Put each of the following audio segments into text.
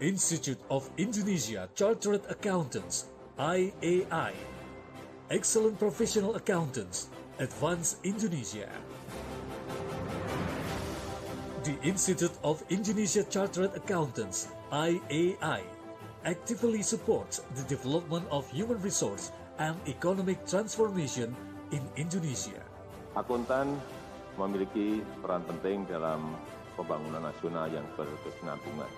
Institute of Indonesia Chartered Accountants, IAI. Excellent Professional Accountants, Advanced Indonesia. The Institute of Indonesia Chartered Accountants, IAI, actively supports the development of human resource and economic transformation in Indonesia. Akuntan memiliki peran penting dalam pembangunan nasional yang berkesinambungan.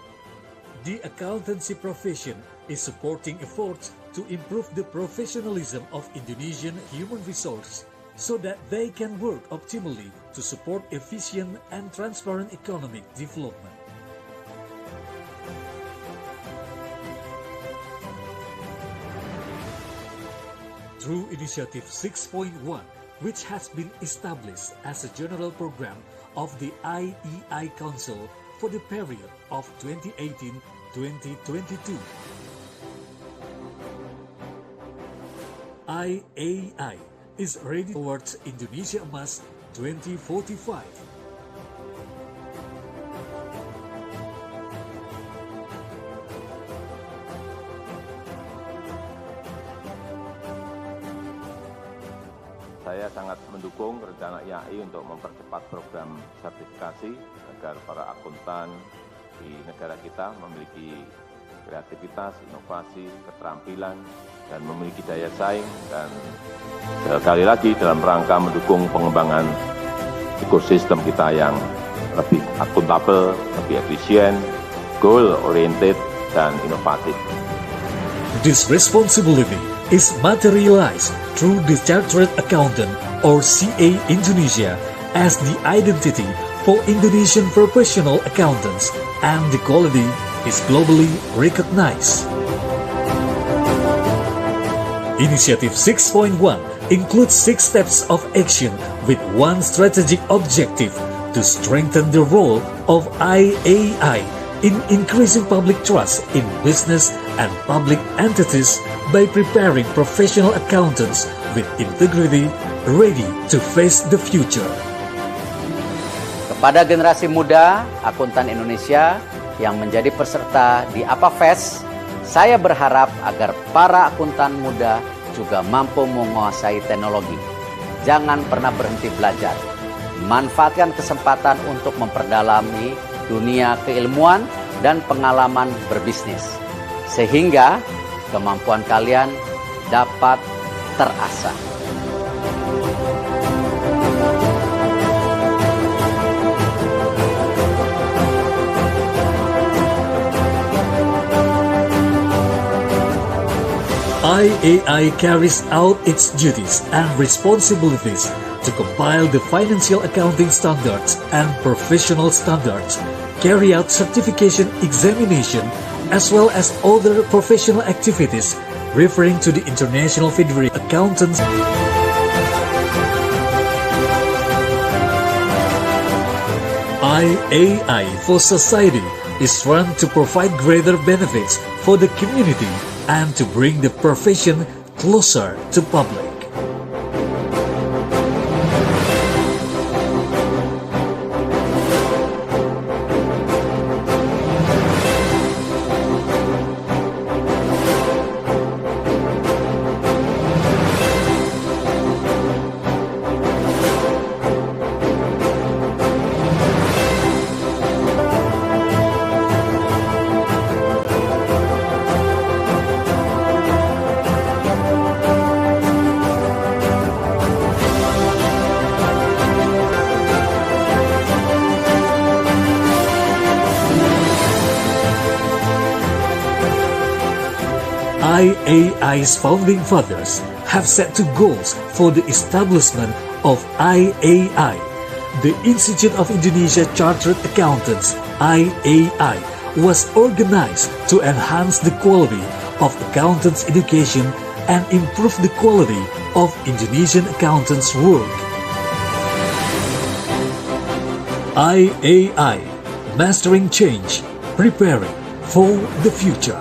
The accountancy profession is supporting efforts to improve the professionalism of Indonesian human resource so that they can work optimally to support efficient and transparent economic development. Through Initiative 6.1, which has been established as a general program of the IEI Council for the period of 2018-2022. IAI is ready towards Indonesia Emas 2045. Saya sangat mendukung rencana IAI untuk mempercepat program sertifikasi agar para akuntan di negara kita memiliki kreativitas, inovasi, keterampilan, dan memiliki daya saing, dan sekali lagi dalam rangka mendukung pengembangan ekosistem kita yang lebih akuntabel, lebih efisien, goal-oriented, dan inovatif. This responsibility is materialized through the Chartered Accountant or CA Indonesia as the identity for Indonesian professional accountants, and the quality is globally recognized. Initiative 6.1 includes 6 steps of action with one strategic objective to strengthen the role of IAI in increasing public trust in business and public entities by preparing professional accountants with integrity ready to face the future. Kepada generasi muda akuntan Indonesia yang menjadi peserta di APAFest, saya berharap agar para akuntan muda juga mampu menguasai teknologi. Jangan pernah berhenti belajar. Manfaatkan kesempatan untuk memperdalami dunia keilmuan dan pengalaman berbisnis, sehingga kemampuan kalian dapat terasah. IAI carries out its duties and responsibilities to compile the financial accounting standards and professional standards, carry out certification examination, as well as other professional activities referring to the International Federation of Accountants. IAI for Society is run to provide greater benefits for the community and to bring the profession closer to public. IAI's founding fathers have set two goals for the establishment of IAI. The Institute of Indonesia Chartered Accountants, IAI, was organized to enhance the quality of accountants' education and improve the quality of Indonesian accountants' work. IAI, Mastering Change, Preparing for the Future.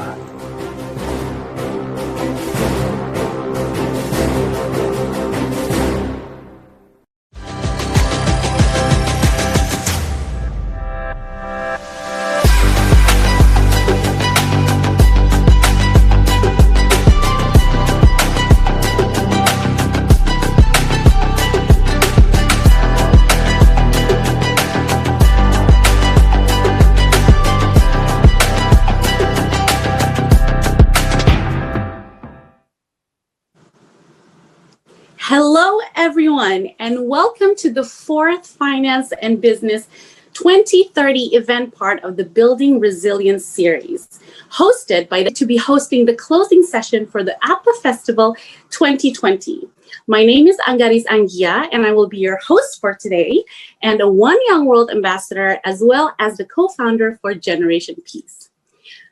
Hello, everyone, and welcome to the fourth Finance and Business 2030 event part of the Building Resilience series, hosted by to be hosting the closing session for the APA Festival 2020. My name is Anggaris Anggia, and I will be your host for today, and a One Young World ambassador, as well as the co-founder for Generation Peace.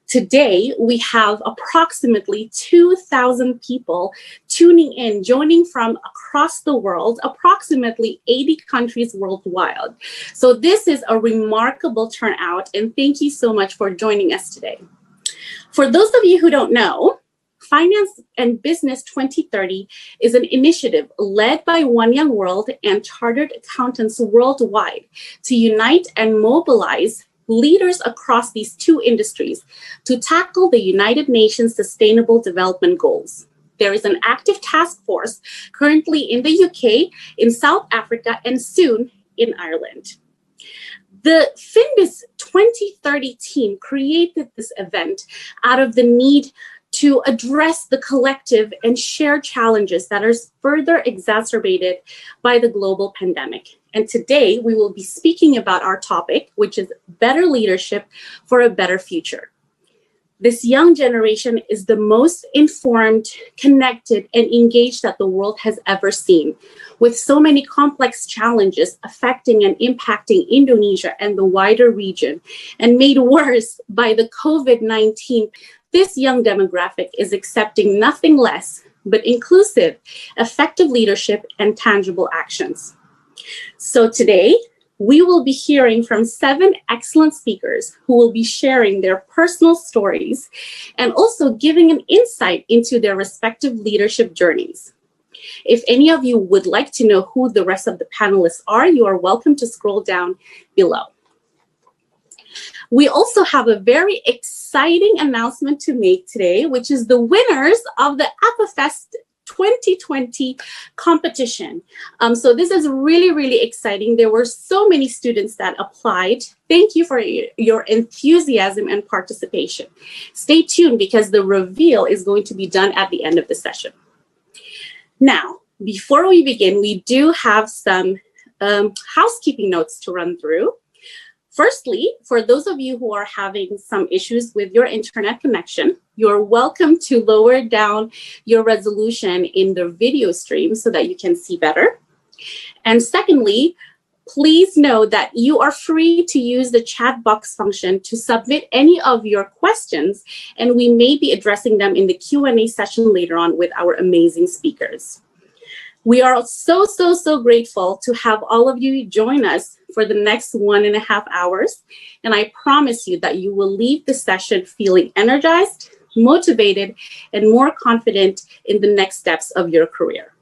Today, we have approximately 2,000 people tuning in, joining from across the world, approximately 80 countries worldwide. So this is a remarkable turnout, and thank you so much for joining us today. For those of you who don't know, Finance and Business 2030 is an initiative led by One Young World and chartered accountants worldwide to unite and mobilize leaders across these two industries to tackle the United Nations Sustainable Development Goals. There is an active task force currently in the UK, in South Africa, and soon in Ireland. The FinBiz 2030 team created this event out of the need to address the collective and shared challenges that are further exacerbated by the global pandemic. And today we will be speaking about our topic, which is better leadership for a better future. This young generation is the most informed, connected, and engaged that the world has ever seen, with so many complex challenges affecting and impacting Indonesia and the wider region, and made worse by the COVID-19. This young demographic is accepting nothing less but inclusive, effective leadership and tangible actions. So today, we will be hearing from 7 excellent speakers who will be sharing their personal stories and also giving an insight into their respective leadership journeys. If any of you would like to know who the rest of the panelists are, you are welcome to scroll down below. We also have a very exciting announcement to make today, which is the winners of the APAFest 2020 competition. So this is really, really exciting. There were so many students that applied. Thank you for your enthusiasm and participation. Stay tuned because the reveal is going to be done at the end of the session. Now, before we begin, we do have some housekeeping notes to run through. Firstly, for those of you who are having some issues with your internet connection, you're welcome to lower down your resolution in the video stream so that you can see better. And secondly, please know that you are free to use the chat box function to submit any of your questions, and we may be addressing them in the Q&A session later on with our amazing speakers. We are so grateful to have all of you join us for the next 1.5 hours. And I promise you that you will leave the session feeling energized, motivated, and more confident in the next steps of your career.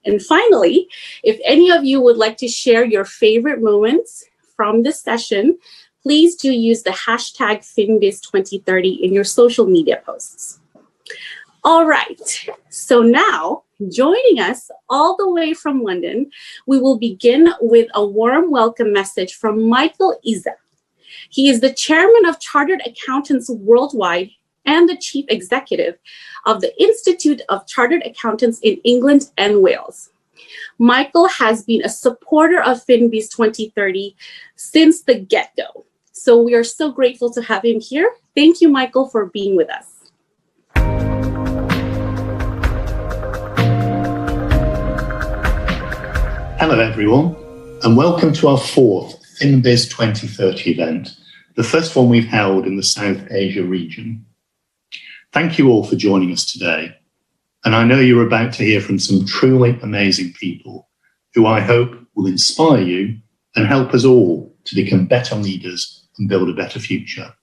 And finally, if any of you would like to share your favorite moments from this session, please do use the hashtag FinBiz2030 in your social media posts. All right, so now, joining us all the way from London, we will begin with a warm welcome message from Michael Iza. He is the chairman of Chartered Accountants Worldwide and the chief executive of the Institute of Chartered Accountants in England and Wales. Michael has been a supporter of FinBiz 2030 since the get-go. So we are so grateful to have him here. Thank you, Michael, for being with us. Hello everyone, and welcome to our 4th FinBiz 2030 event, the first one we've held in the South Asia region. Thank you all for joining us today, and I know you're about to hear from some truly amazing people who I hope will inspire you and help us all to become better leaders and build a better future.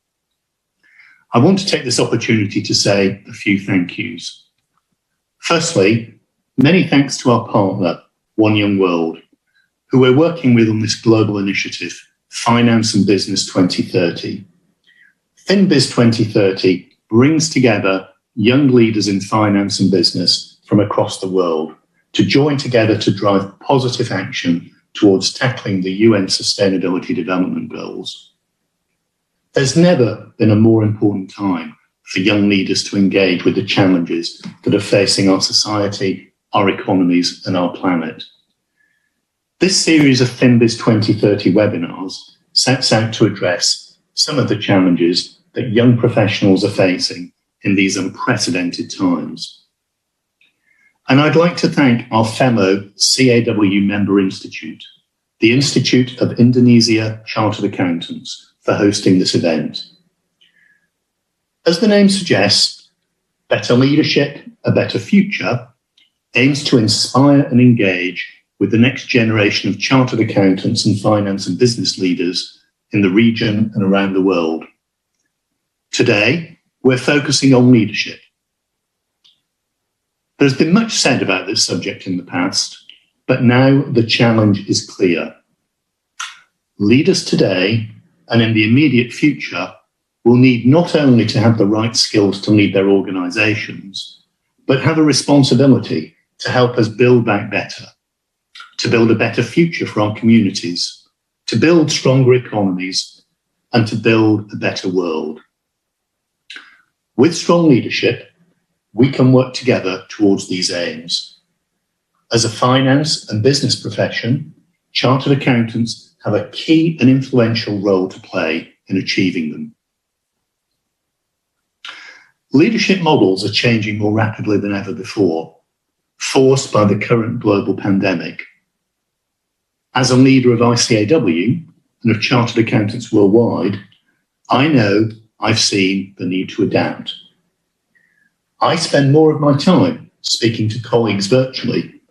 I want to take this opportunity to say a few thank yous. Firstly, many thanks to our partner, One Young World, who we're working with on this global initiative, Finance and Business 2030. FinBiz 2030 brings together young leaders in finance and business from across the world to join together to drive positive action towards tackling the UN Sustainability Development Goals. There's never been a more important time for young leaders to engage with the challenges that are facing our society our economies and our planet. This series of FinBiz 2030 webinars sets out to address some of the challenges that young professionals are facing in these unprecedented times. And I'd like to thank our fellow CAW member institute, the Institute of Indonesia Chartered Accountants, for hosting this event. As the name suggests, Better Leadership, a Better Future aims to inspire and engage with the next generation of chartered accountants and finance and business leaders in the region and around the world. Today, we're focusing on leadership. There's been much said about this subject in the past, but now the challenge is clear. Leaders today and in the immediate future will need not only to have the right skills to lead their organizations, but have a responsibility to help us build back better, to build a better future for our communities, to build stronger economies, and to build a better world. With strong leadership, we can work together towards these aims. As a finance and business profession, chartered accountants have a key and influential role to play in achieving them. Leadership models are changing more rapidly than ever before, forced by the current global pandemic. As a leader of ICAW and of chartered accountants worldwide, I know I've seen the need to adapt. I spend more of my time speaking to colleagues virtually,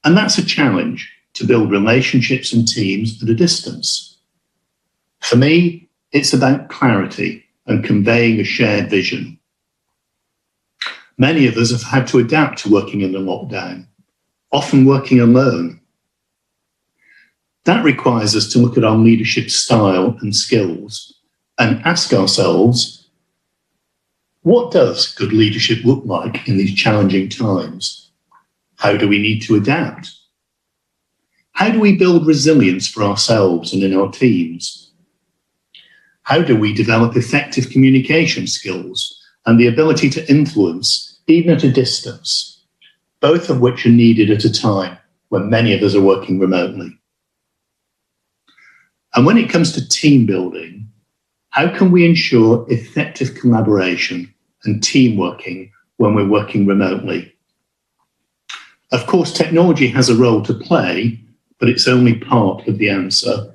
and that's a challenge to build relationships and teams at a distance. For me, it's about clarity and conveying a shared vision. Many of us have had to adapt to working in the lockdown, often working alone. That requires us to look at our leadership style and skills and ask ourselves, what does good leadership look like in these challenging times? How do we need to adapt? How do we build resilience for ourselves and in our teams? How do we develop effective communication skills and the ability to influence even at a distance, both of which are needed at a time when many of us are working remotely? And when it comes to team building, how can we ensure effective collaboration and team working when we're working remotely? Of course, technology has a role to play, but it's only part of the answer.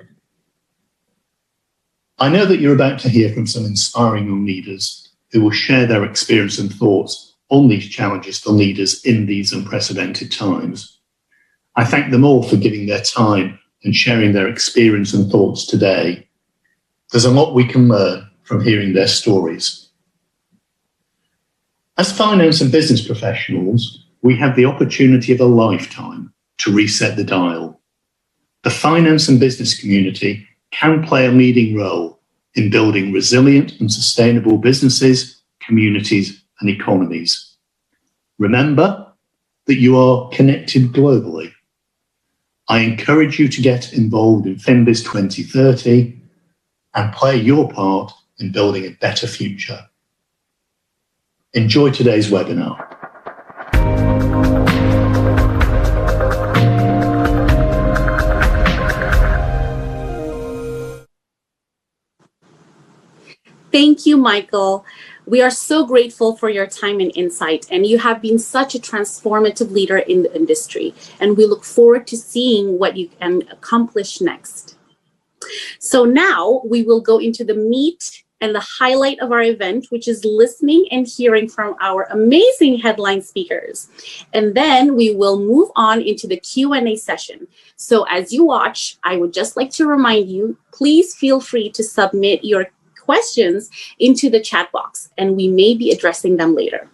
I know that you're about to hear from some inspiring young leaders who will share their experience and thoughts on these challenges for leaders in these unprecedented times. I thank them all for giving their time and sharing their experience and thoughts today. There's a lot we can learn from hearing their stories. As finance and business professionals, we have the opportunity of a lifetime to reset the dial. The finance and business community can play a leading role in building resilient and sustainable businesses, communities, and economies. Remember that you are connected globally. I encourage you to get involved in FinBiz 2030 and play your part in building a better future. Enjoy today's webinar. Thank you, Michael. We are so grateful for your time and insight, and you have been such a transformative leader in the industry, and we look forward to seeing what you can accomplish next. So now we will go into the meat and the highlight of our event, which is listening and hearing from our amazing headline speakers. And then we will move on into the Q&A session. So as you watch, I would just like to remind you, please feel free to submit your questions into the chat box, and we may be addressing them later.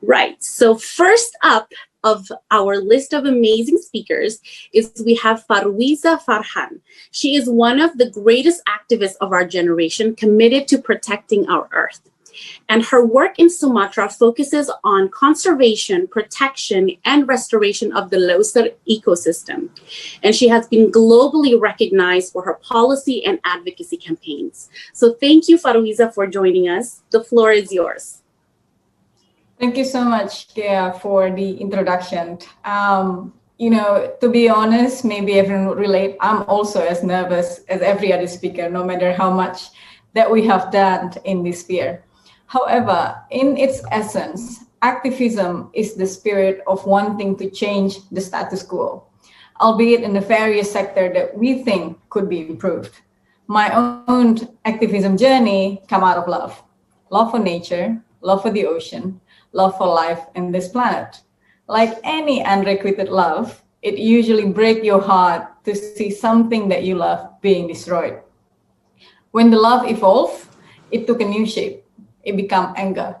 Right, so first up of our list of amazing speakers is we have Farwiza Farhan. She is one of the greatest activists of our generation, committed to protecting our earth. And her work in Sumatra focuses on conservation, protection, and restoration of the Loser ecosystem. And she has been globally recognized for her policy and advocacy campaigns. So thank you, Farwiza, for joining us. The floor is yours. Thank you so much, Kia, for the introduction. To be honest, maybe everyone would relate. I'm also as nervous as every other speaker, no matter how much that we have done in this sphere. However, in its essence, activism is the spirit of wanting to change the status quo, albeit in the various sectors that we think could be improved. My own activism journey came out of love. Love for nature, love for the ocean, love for life in this planet. Like any unrequited love, it usually breaks your heart to see something that you love being destroyed. When the love evolved, it took a new shape. It became anger.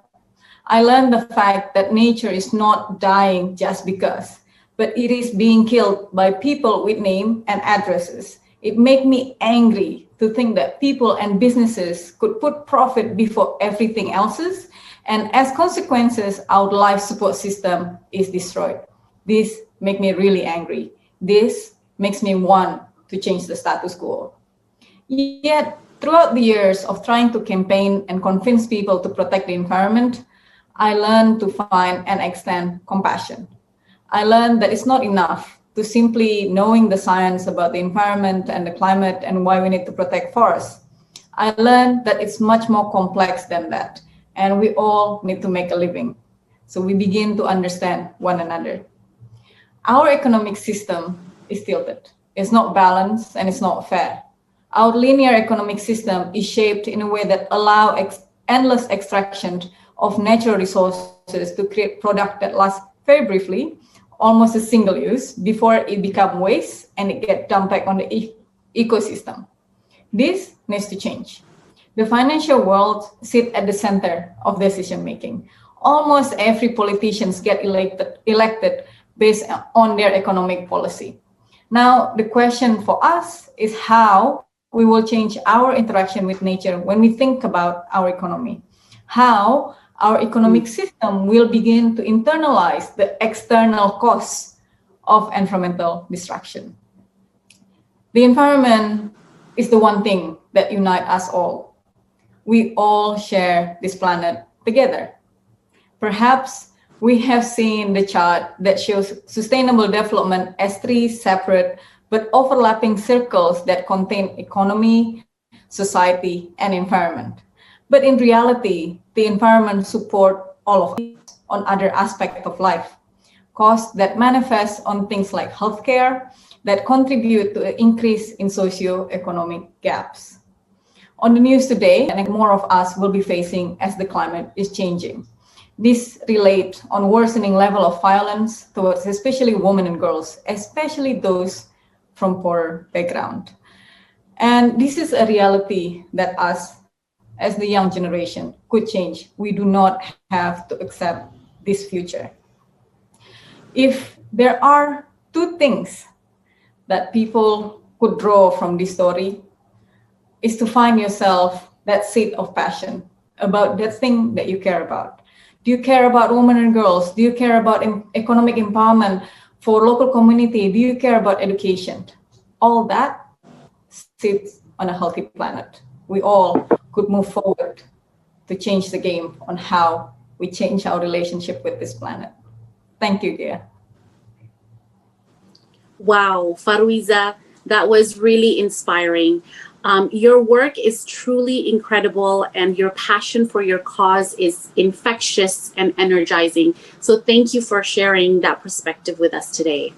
I learned the fact that nature is not dying just because, but it is being killed by people with name and addresses. It made me angry to think that people and businesses could put profit before everything else's, and as consequences, our life support system is destroyed. This makes me really angry. This makes me want to change the status quo. Yet, throughout the years of trying to campaign and convince people to protect the environment, I learned to find and extend compassion. I learned that it's not enough to simply knowing the science about the environment and the climate and why we need to protect forests. I learned that it's much more complex than that, and we all need to make a living. So we begin to understand one another. Our economic system is tilted. It's not balanced and it's not fair. Our linear economic system is shaped in a way that allows endless extraction of natural resources to create product that lasts very briefly, almost a single use, before it becomes waste and it gets dumped back on the ecosystem. This needs to change. The financial world sits at the center of decision making. Almost every politician gets elected based on their economic policy. Now, the question for us is how we will change our interaction with nature when we think about our economy. How our economic system will begin to internalize the external costs of environmental destruction. The environment is the one thing that unites us all. We all share this planet together. Perhaps we have seen the chart that shows sustainable development as three separate but overlapping circles that contain economy, society, and environment. But in reality, the environment supports all of these on other aspects of life. Costs that manifest on things like healthcare that contribute to an increase in socio-economic gaps. On the news today, and more of us will be facing as the climate is changing. This relates on worsening level of violence towards especially women and girls, especially those from poor background. And this is a reality that us, as the young generation, could change. We do not have to accept this future. If there are two things that people could draw from this story, is to find yourself that seed of passion about that thing that you care about. Do you care about women and girls? Do you care about economic empowerment for local community? Do you care about education? All that sits on a healthy planet. We all could move forward to change the game on how we change our relationship with this planet. Thank you, dear. Wow, Farwiza, that was really inspiring. Your work is truly incredible and your passion for your cause is infectious and energizing. So thank you for sharing that perspective with us today.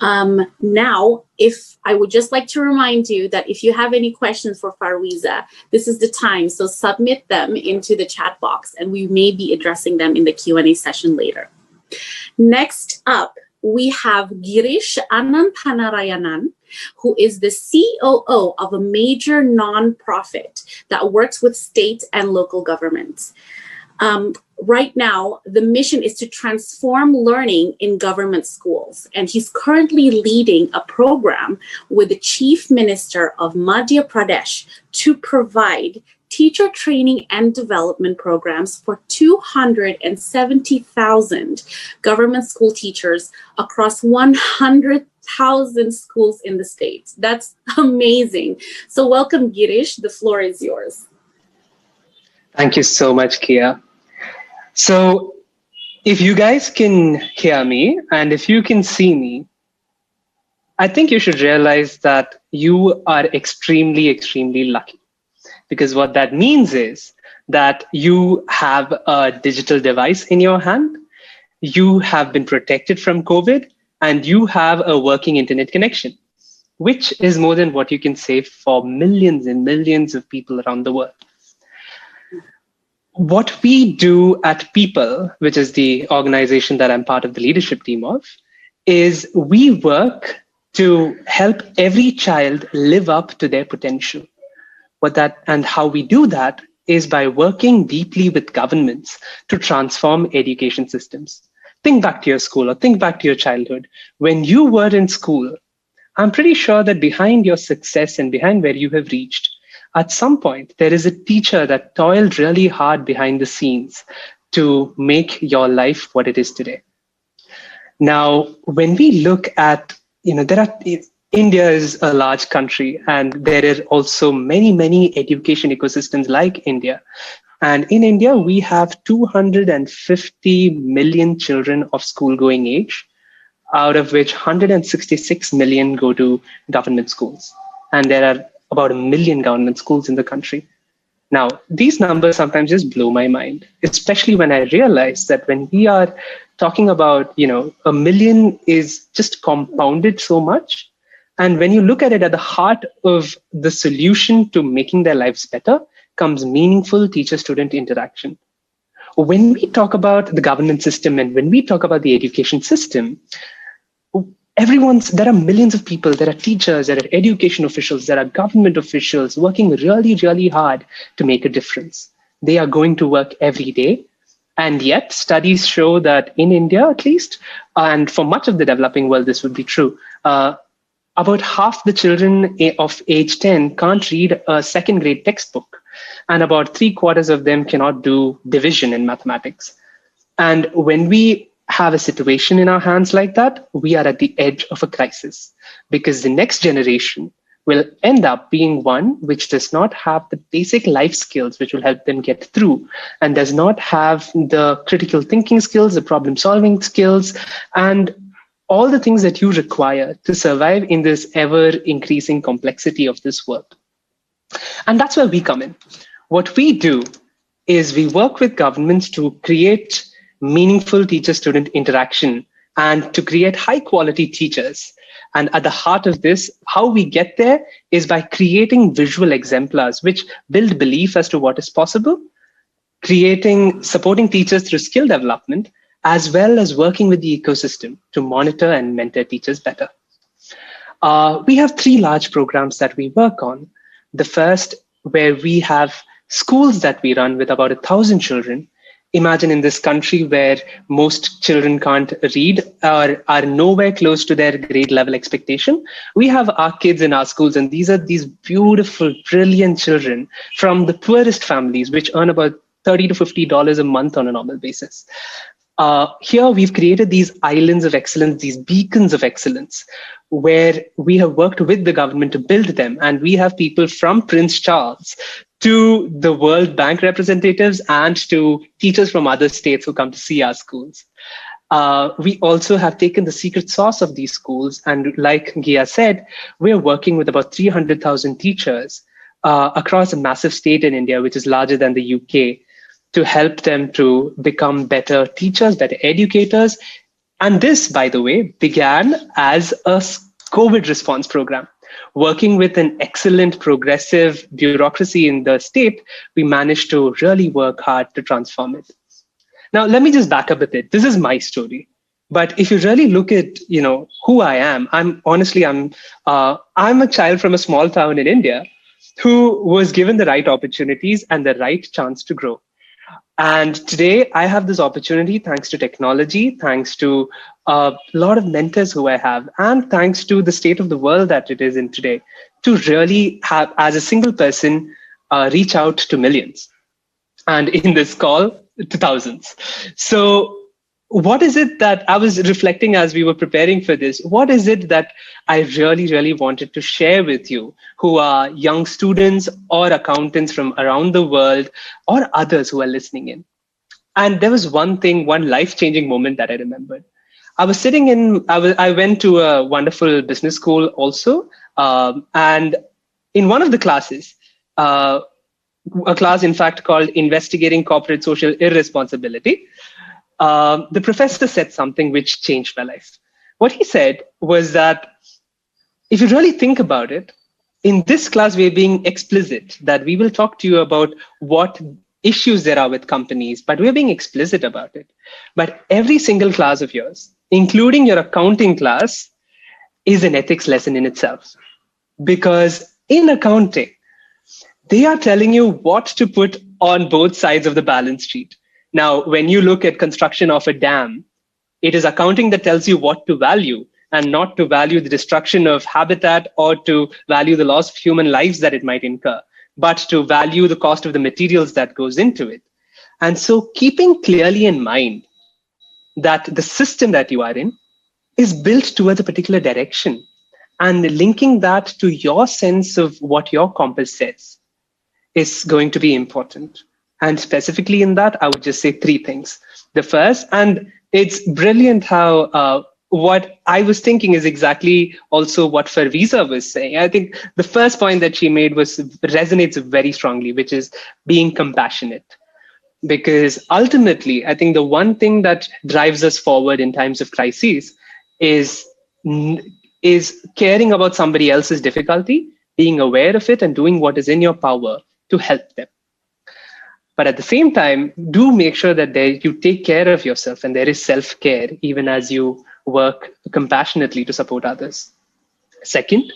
Now, if I would just like to remind you that if you have any questions for Farwiza, this is the time. So submit them into the chat box and we may be addressing them in the Q&A session later. Next up, we have Girish Ananthanarayanan, who is the COO of a major nonprofit that works with state and local governments. Right now, the mission is to transform learning in government schools, and he's currently leading a program with the Chief Minister of Madhya Pradesh to provide teacher training and development programs for 270,000 government school teachers across 100,000 schools in the states. That's amazing. So welcome, Girish. The floor is yours. Thank you so much, Kia. So if you guys can hear me and if you can see me, I think you should realize that you are extremely, extremely lucky. Because what that means is that you have a digital device in your hand, you have been protected from COVID, and you have a working internet connection, which is more than what you can say for millions and millions of people around the world. What we do at Peepul, which is the organization that I'm part of the leadership team of, is we work to help every child live up to their potential. And how we do that is by working deeply with governments to transform education systems. Think back to your school or think back to your childhood. When you were in school, I'm pretty sure that behind your success and behind where you have reached, at some point, there is a teacher that toiled really hard behind the scenes to make your life what it is today. Now, when we look at, India is a large country, and there are also many, many education ecosystems like India. And in India, we have 250 million children of school-going age, out of which 166 million go to government schools. And there are about 1 million government schools in the country. Now, these numbers sometimes just blow my mind, especially when I realize that when we are talking about, 1 million is just compounded so much. And when you look at it, at the heart of the solution to making their lives better comes meaningful teacher-student interaction. When we talk about the government system and when we talk about the education system, there are millions of people, there are teachers, there are education officials, there are government officials working really, really hard to make a difference. They are going to work every day. And yet studies show that in India, at least, and for much of the developing world, this would be true, about half the children of age 10 can't read a second grade textbook. And about 3/4 of them cannot do division in mathematics. And when we have a situation in our hands like that, we are at the edge of a crisis, because the next generation will end up being one which does not have the basic life skills which will help them get through, and does not have the critical thinking skills, the problem solving skills, and all the things that you require to survive in this ever increasing complexity of this world. And that's where we come in. What we do is we work with governments to create meaningful teacher-student interaction and to create high-quality teachers. And at the heart of this, how we get there is by creating visual exemplars which build belief as to what is possible, supporting teachers through skill development, as well as working with the ecosystem to monitor and mentor teachers better. We have 3 large programs that we work on. The first, where we have schools that we run with about 1,000 children. Imagine in this country where most children can't read or are nowhere close to their grade level expectation. We have our kids in our schools, and these are these beautiful, brilliant children from the poorest families, which earn about $30 to $50 a month on a normal basis. Here we've created these islands of excellence, these beacons of excellence, where we have worked with the government to build them. And we have people from Prince Charles to the World Bank representatives and to teachers from other states who come to see our schools. We also have taken the secret sauce of these schools. And like Gia said, we're working with about 300,000 teachers across a massive state in India, which is larger than the UK, to help them to become better teachers, better educators. And this, by the way, began as a COVID response program. Working with an excellent progressive bureaucracy in the state, we managed to really work hard to transform it. Now, let me just back up a bit. This is my story. But if you really look at, who I am, I'm a child from a small town in India who was given the right opportunities and the right chance to grow. And today I have this opportunity thanks to technology, thanks to a lot of mentors who I have, and thanks to the state of the world that it is in today, to really have, as a single person, reach out to millions. And in this call, to thousands. So what is it that I was reflecting as we were preparing for this? What is it that I really, really wanted to share with you who are young students or accountants from around the world or others who are listening in? And there was one life-changing moment that I remembered. I went to a wonderful business school also. And in one of the classes, a class, in fact, called Investigating Corporate Social Irresponsibility, the professor said something which changed my life. What he said was that if you really think about it, in this class, we're being explicit that we will talk to you about what issues there are with companies, but we're being explicit about it. But every single class of yours, including your accounting class, is an ethics lesson in itself. Because in accounting, they are telling you what to put on both sides of the balance sheet. Now, when you look at construction of a dam, it is accounting that tells you what to value and not to value the destruction of habitat or to value the loss of human lives that it might incur, but to value the cost of the materials that goes into it. And so keeping clearly in mind that the system that you are in is built towards a particular direction and linking that to your sense of what your compass says is going to be important. And specifically in that, I would just say three things. The first, and it's brilliant how what I was thinking is exactly also what Farwiza was saying. I think the first point that she made resonates very strongly, which is being compassionate. Because ultimately, I think the one thing that drives us forward in times of crises is caring about somebody else's difficulty, being aware of it, and doing what is in your power to help them. But at the same time, do make sure that you take care of yourself and there is self-care even as you work compassionately to support others. Second,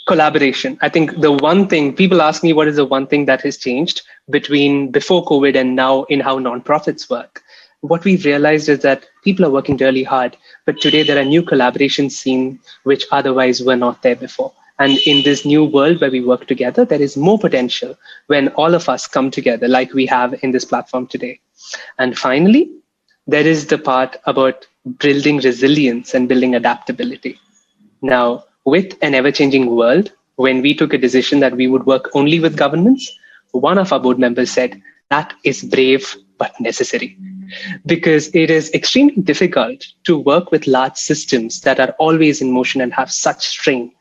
collaboration. I think the one thing, people ask me what is the one thing that has changed between before COVID and now in how nonprofits work. What we've realized is that people are working really hard, but today there are new collaboration scenes which otherwise were not there before. And in this new world where we work together, there is more potential when all of us come together like we have in this platform today. And finally, there is the part about building resilience and building adaptability. Now, with an ever-changing world, when we took a decision that we would work only with governments, one of our board members said, that is brave but necessary. Because it is extremely difficult to work with large systems that are always in motion and have such strain.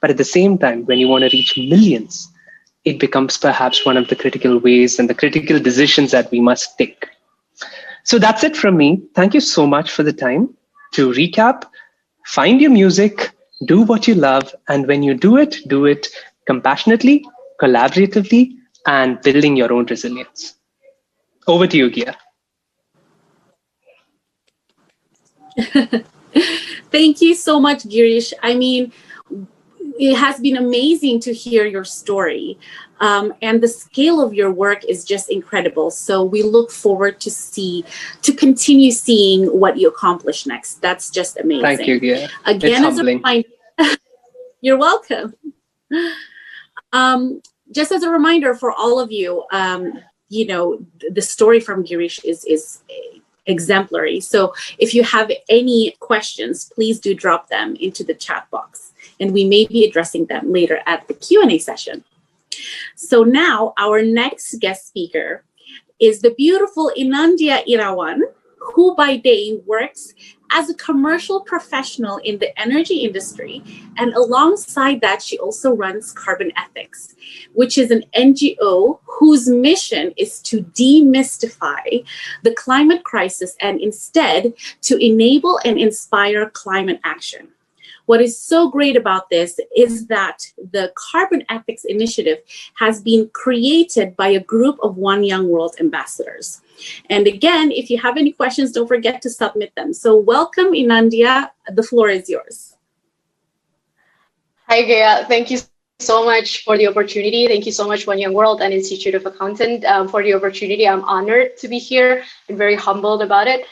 But at the same time, when you want to reach millions, it becomes perhaps one of the critical ways and the critical decisions that we must take. So that's it from me. Thank you so much for the time. To recap, find your music, do what you love, and when you do it compassionately, collaboratively, and building your own resilience. Over to you, Gia. Thank you so much, Girish. I mean, it has been amazing to hear your story. And the scale of your work is just incredible. So we look forward to continue seeing what you accomplish next. That's just amazing. Thank you, Gia. Again, as a reminder, you're welcome. Just as a reminder for all of you, you know, the story from Girish is exemplary. So if you have any questions, please do drop them into the chat box, and we may be addressing them later at the Q&A session. So now our next guest speaker is the beautiful Inandia Irawan, who by day works as a commercial professional in the energy industry. And alongside that, she also runs Carbon Ethics, which is an NGO whose mission is to demystify the climate crisis and instead to enable and inspire climate action. What is so great about this is that the Carbon Ethics Initiative has been created by a group of One Young World ambassadors. And again, if you have any questions, don't forget to submit them. So welcome, Inandia. The floor is yours. Hi, Gaya. Thank you so much for the opportunity. Thank you so much, One Young World and Institute of Accountant, for the opportunity. I'm honored to be here and very humbled about it.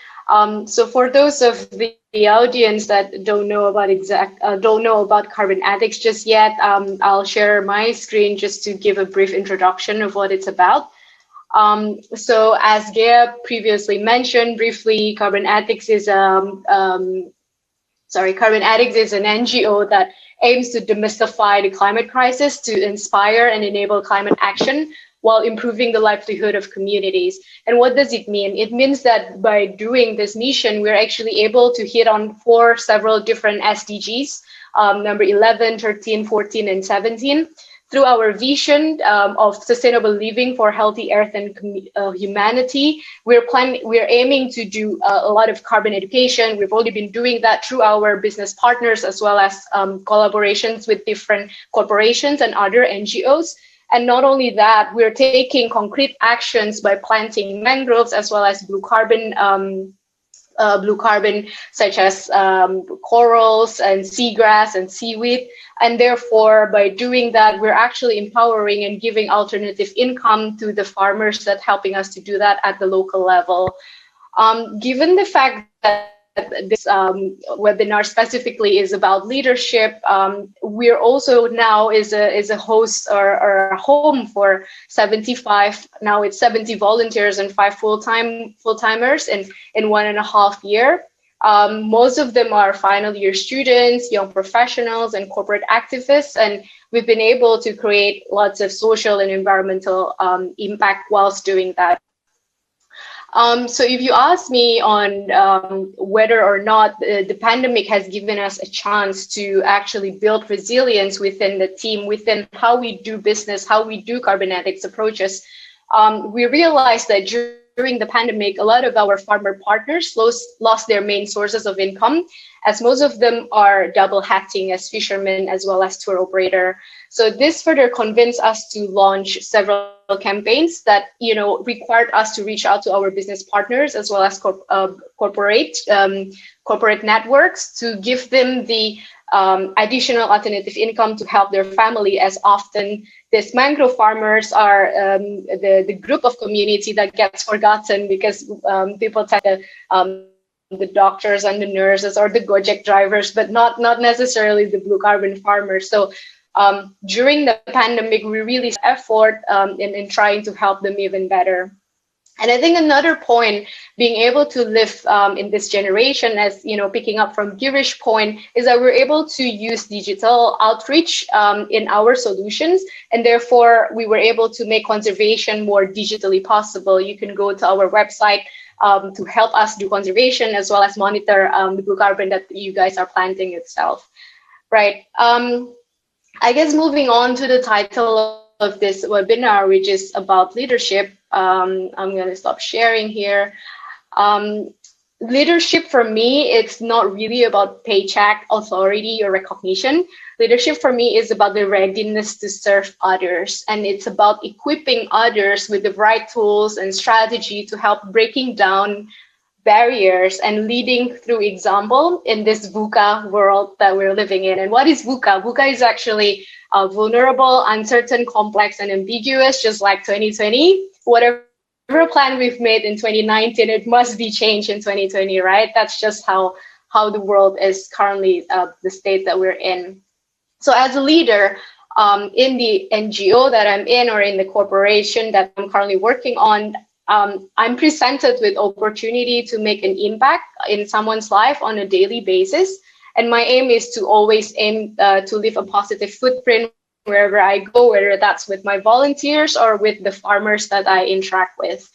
So for those of the audience that don't know about Carbon Ethics just yet, I'll share my screen just to give a brief introduction of what it's about. So as Gaya previously mentioned briefly, Carbon Ethics is an NGO that aims to demystify the climate crisis, to inspire and enable climate action while improving the livelihood of communities. And what does it mean? It means that by doing this mission, we're actually able to hit on several different SDGs, number 11, 13, 14, and 17. Through our vision of sustainable living for healthy earth and humanity, we're aiming to do a lot of carbon education. We've already been doing that through our business partners, as well as collaborations with different corporations and other NGOs. And not only that, we're taking concrete actions by planting mangroves, as well as blue carbon, such as corals and seagrass and seaweed. And therefore, by doing that, we're actually empowering and giving alternative income to the farmers that helping us to do that at the local level. Given the fact that this webinar specifically is about leadership, we're also now is a host or a home for 75, now it's 70 volunteers and 5 full-timers in 1.5 years. Most of them are final year students, young professionals, and corporate activists, and we've been able to create lots of social and environmental impact whilst doing that. So if you ask me on whether or not the pandemic has given us a chance to actually build resilience within the team, within how we do business, how we do carbon ethics approaches, we realized that during the pandemic, a lot of our farmer partners lost their main sources of income, as most of them are double hatting as fishermen as well as tour operator. So this further convinced us to launch several campaigns that required us to reach out to our business partners as well as corporate networks to give them the additional alternative income to help their family, as often these mangrove farmers are the group of community that gets forgotten because people tend to the doctors and the nurses or the Gojek drivers, but not necessarily the blue carbon farmers. So during the pandemic, we really effort in trying to help them even better. And I think another point, being able to live in this generation, as picking up from Girish's point, is that we're able to use digital outreach in our solutions, and therefore we were able to make conservation more digitally possible. You can go to our website to help us do conservation as well as monitor the blue carbon that you guys are planting itself, right? I guess moving on to the title of this webinar, which is about leadership. I'm going to stop sharing here. Leadership for me, it's not really about paycheck, authority, or recognition. Leadership for me is about the readiness to serve others, and it's about equipping others with the right tools and strategy to help breaking down barriers and leading through example in this VUCA world that we're living in. And what is VUCA? VUCA is actually vulnerable, uncertain, complex, and ambiguous, just like 2020. Whatever plan we've made in 2019, it must be changed in 2020, right? That's just how the world is currently, the state that we're in. So as a leader in the NGO that I'm in, or in the corporation that I'm currently working on, I'm presented with opportunity to make an impact in someone's life on a daily basis. And my aim is to always aim to leave a positive footprint wherever I go, whether that's with my volunteers or with the farmers that I interact with.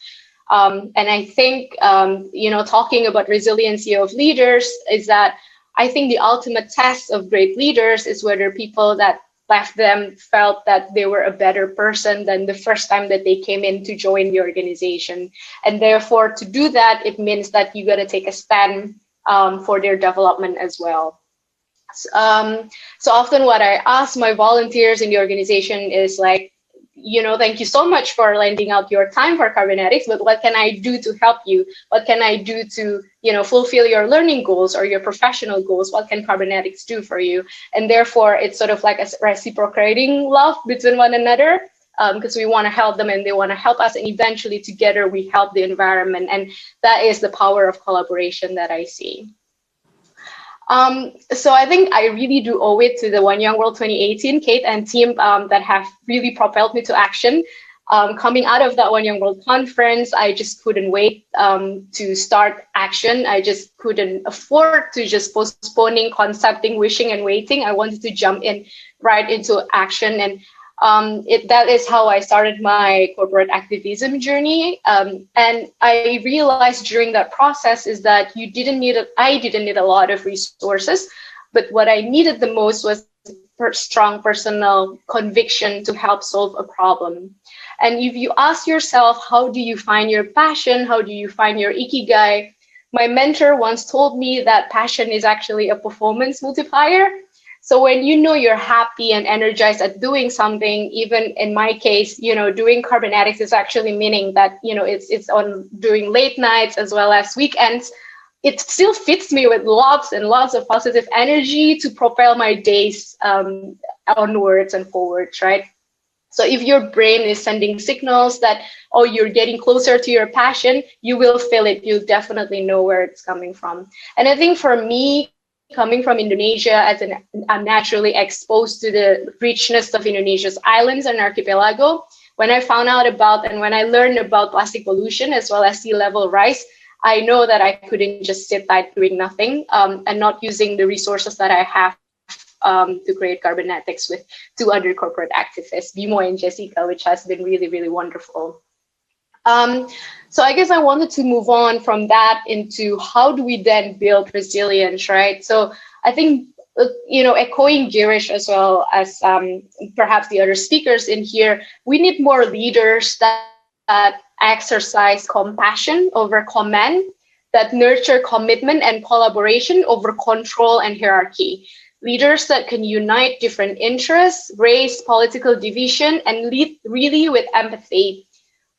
And I think, talking about resiliency of leaders is that I think the ultimate test of great leaders is whether people that left them felt that they were a better person than the first time that they came in to join the organization. And therefore, to do that, it means that you got to take a stand for their development as well. So often what I ask my volunteers in the organization is like, thank you so much for lending out your time for carbon ethics, but what can I do to help you? What can I do to, fulfill your learning goals or your professional goals? What can carbon ethics do for you? And therefore, it's sort of like a reciprocating love between one another, because we want to help them and they want to help us, and eventually together we help the environment. And that is the power of collaboration that I see. So I think I really do owe it to the One Young World 2018, Kate and team that have really propelled me to action. Coming out of that One Young World conference, I just couldn't wait to start action. I just couldn't afford to just postponing, concepting, wishing, and waiting. I wanted to jump in right into action. And That is how I started my corporate activism journey. And I realized during that process is that I didn't need a lot of resources, but what I needed the most was strong personal conviction to help solve a problem. And if you ask yourself, how do you find your passion? How do you find your ikigai? My mentor once told me that passion is actually a performance multiplier. So when you know you're happy and energized at doing something, even in my case, doing cybernetics is actually meaning that, it's on doing late nights as well as weekends. It still fits me with lots and lots of positive energy to propel my days onwards and forwards, right? So if your brain is sending signals that, oh, you're getting closer to your passion, you will feel it. You'll definitely know where it's coming from. And I think for me, coming from Indonesia, I'm naturally exposed to the richness of Indonesia's islands and archipelago. When I found out about and when I learned about plastic pollution as well as sea level rise, I know that I couldn't just sit tight doing nothing and not using the resources that I have to create cybernetics with two other corporate activists, Bimo and Jessica, which has been really, really wonderful. So I guess I wanted to move on from that into how do we then build resilience, right? So I think, echoing Girish as well as perhaps the other speakers in here, we need more leaders that exercise compassion over command, that nurture commitment and collaboration over control and hierarchy. Leaders that can unite different interests, raise political division, and lead really with empathy.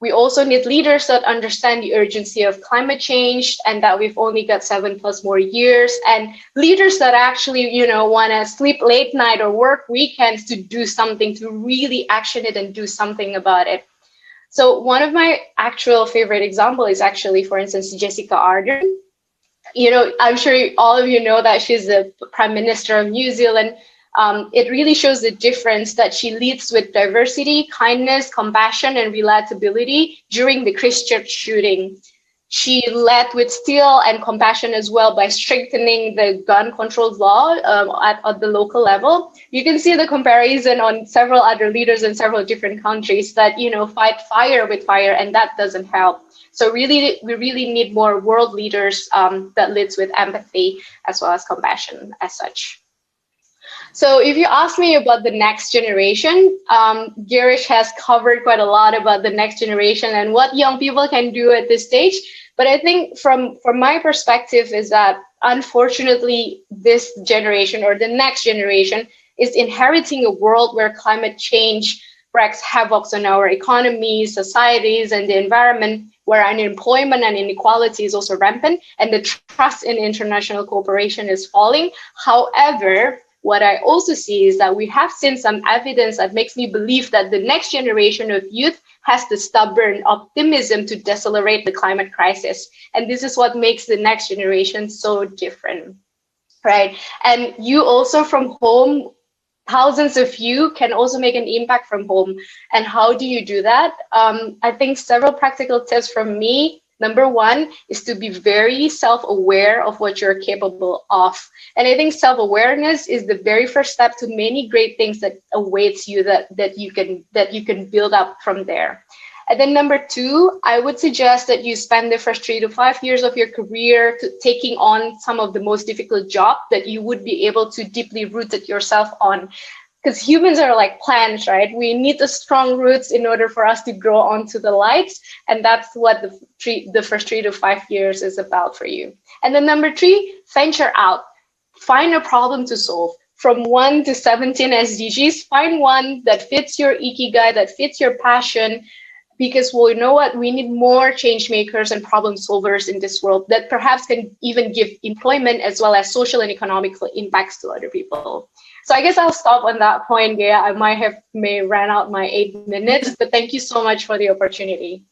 We also need leaders that understand the urgency of climate change and that we've only got 7+ more years, and leaders that actually, want to sleep late night or work weekends to do something, to really action it and do something about it. So one of my actual favorite example is actually, for instance, Jacinda Ardern. I'm sure all of you know that she's the Prime Minister of New Zealand. It really shows the difference that she leads with diversity, kindness, compassion, and relatability during the Christchurch shooting. She led with steel and compassion as well by strengthening the gun control law at the local level. You can see the comparison on several other leaders in several different countries that, fight fire with fire, and that doesn't help. So really, we really need more world leaders that leads with empathy as well as compassion as such. So if you ask me about the next generation, Girish has covered quite a lot about the next generation and what young people can do at this stage. But I think from my perspective is that, unfortunately, this generation or the next generation is inheriting a world where climate change wreaks havoc on our economies, societies, and the environment, where unemployment and inequality is also rampant, and the trust in international cooperation is falling. However, what I also see is that we have seen some evidence that makes me believe that the next generation of youth has the stubborn optimism to decelerate the climate crisis. And this is what makes the next generation so different, right? And you also from home, thousands of you can also make an impact from home. And how do you do that? I think several practical tips from me. Number one is to be very self-aware of what you're capable of. And I think self-awareness is the very first step to many great things that awaits you that you can build up from there. And then number two, I would suggest that you spend the first 3 to 5 years of your career taking on some of the most difficult jobs that you would be able to deeply root yourself on. Because humans are like plants, right? We need the strong roots in order for us to grow onto the lights. And that's what the first 3 to 5 years is about for you. And then number three, venture out. Find a problem to solve. From 1 to 17 SDGs, find one that fits your ikigai, that fits your passion. Because, well, you know what? We need more change makers and problem solvers in this world that perhaps can even give employment as well as social and economic impacts to other people. So I guess I'll stop on that point, Gaya. I may ran out my 8 minutes, but thank you so much for the opportunity.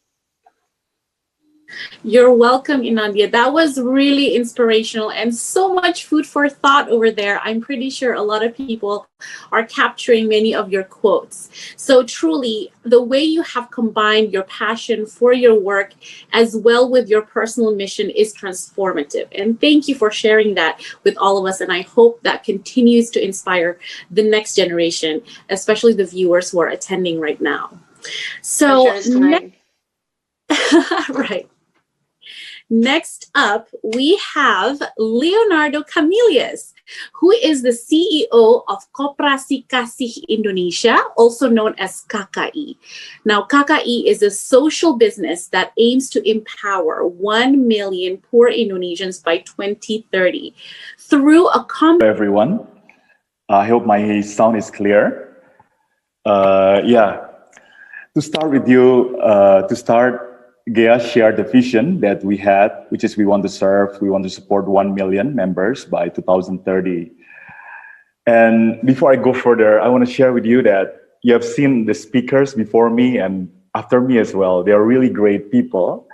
You're welcome, Inandia. That was really inspirational and so much food for thought over there. I'm pretty sure a lot of people are capturing many of your quotes. So truly, the way you have combined your passion for your work as well with your personal mission is transformative. And thank you for sharing that with all of us. And I hope that continues to inspire the next generation, especially the viewers who are attending right now. So, right. Next up, we have Leonardo Camilius, who is the CEO of Koperasi Kasih Indonesia, also known as KKI. Now, KKI is a social business that aims to empower 1 million poor Indonesians by 2030 through a everyone. I hope my sound is clear. To start with you, Gea shared the vision that we had, which is we want to support 1 million members by 2030. And before I go further, I want to share with you that you have seen the speakers before me and after me as well. They are really great people.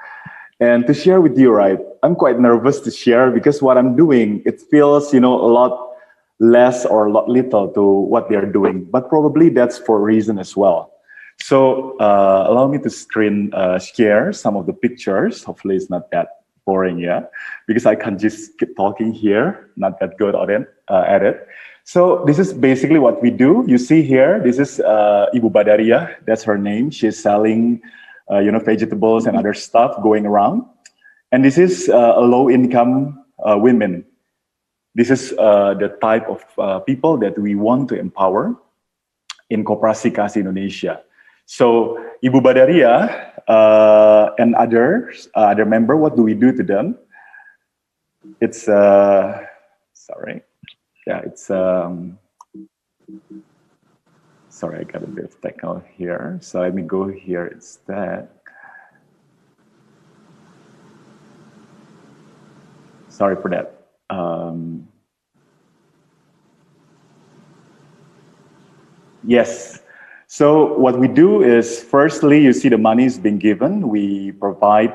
And to share with you, right, I'm quite nervous to share because what I'm doing, it feels, a lot less or a lot little to what they're doing, but probably that's for a reason as well. So allow me to share some of the pictures. Hopefully it's not that boring, because I can just keep talking here, not that good at it. So this is basically what we do. You see here, this is Ibu Badaria, that's her name. She's selling, vegetables and other stuff going around. And this is a low-income women. This is the type of people that we want to empower in Koperasi Kasih Indonesia. So Ibu Badaria and other member, what do we do to them? It's sorry, I got a bit of technical here. So let me go here instead. Sorry for that. Yes. So what we do is, firstly, you see the money is being given. We provide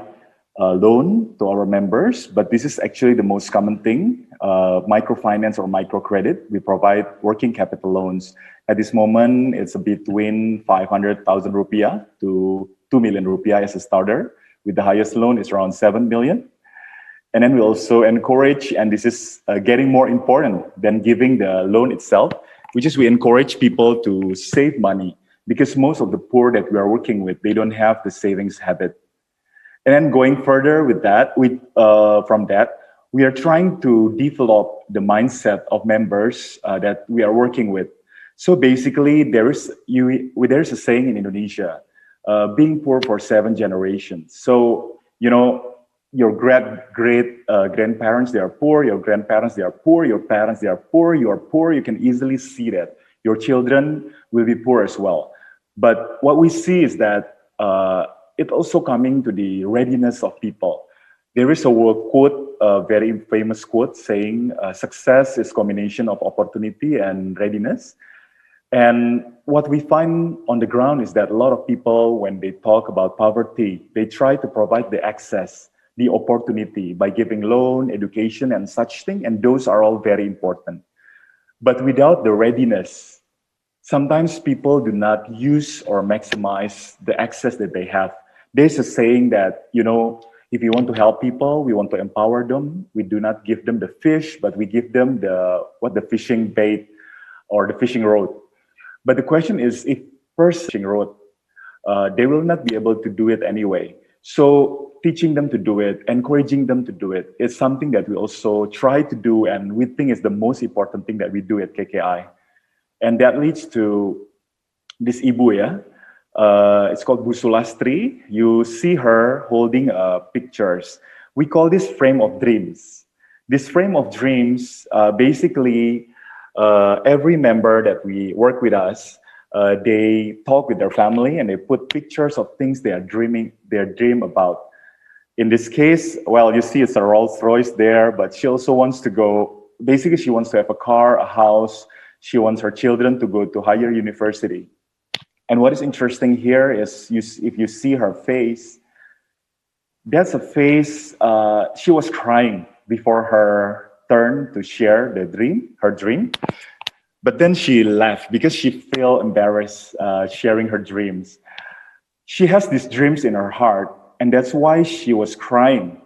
a loan to our members, but this is actually the most common thing, microfinance or microcredit. We provide working capital loans. At this moment, it's between 500,000 rupiah to 2 million rupiah as a starter, with the highest loan is around 7 million. And then we also encourage, and this is getting more important than giving the loan itself, which is we encourage people to save money, because most of the poor that we are working with, they don't have the savings habit. And then going further with that, from that, we are trying to develop the mindset of members that we are working with. So basically, there's a saying in Indonesia, being poor for 7 generations. So, your grandparents, they are poor, your grandparents, they are poor, your parents, they are poor, you are poor, you can easily see that. Your children will be poor as well. But what we see is that it also coming to the readiness of people. There is a quote, a very famous quote saying, success is combination of opportunity and readiness. And what we find on the ground is that a lot of people, when they talk about poverty, they try to provide the access, the opportunity by giving loan, education, and such thing. And those are all very important. But without the readiness, sometimes people do not use or maximize the access that they have. There's a saying that, if you want to help people, we want to empower them. We do not give them the fish, but we give them the fishing bait or the fishing rod. But the question is, if fishing rod, they will not be able to do it anyway. So teaching them to do it, encouraging them to do it, is something that we also try to do, and we think is the most important thing that we do at KKI. And that leads to this Ibu, it's called Bu Sulastri. You see her holding pictures. We call this frame of dreams. This frame of dreams, basically, every member that we work with us, they talk with their family and they put pictures of things they dream about. In this case, well, you see it's a Rolls Royce there, but she also wants to go, basically she wants to have a car, a house. She wants her children to go to higher university. And what is interesting here is if you see her face, That's a phase, she was crying before her turn to share her dream. But then she left because she felt embarrassed sharing her dreams. She has these dreams in her heart, and that's why she was crying.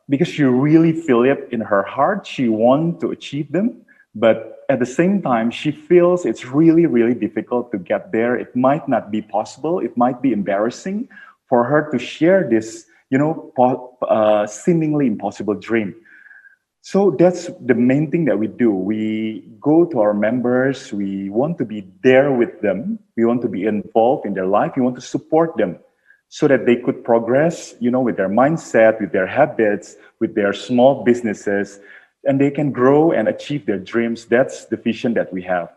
Because she really feel it in her heart, she wants to achieve them, but at the same time, she feels it's really, really difficult to get there. It might not be possible. It might be embarrassing for her to share this, seemingly impossible dream. So that's the main thing that we do. We go to our members. We want to be there with them. We want to be involved in their life. We want to support them so that they could progress, with their mindset, with their habits, with their small businesses, and they can grow and achieve their dreams. That's the vision that we have.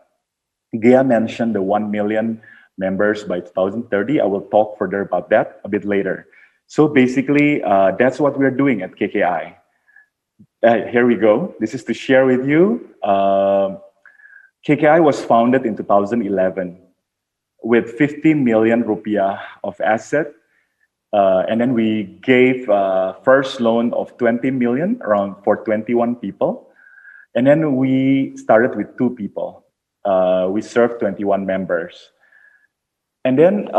Gea mentioned the 1 million members by 2030. I will talk further about that a bit later. So basically, that's what we're doing at KKI. Here we go. This is to share with you. KKI was founded in 2011 with 50 million rupiah of asset. And then we gave first loan of 20 million for 21 people. And then we started with 2 people. We served 21 members. And then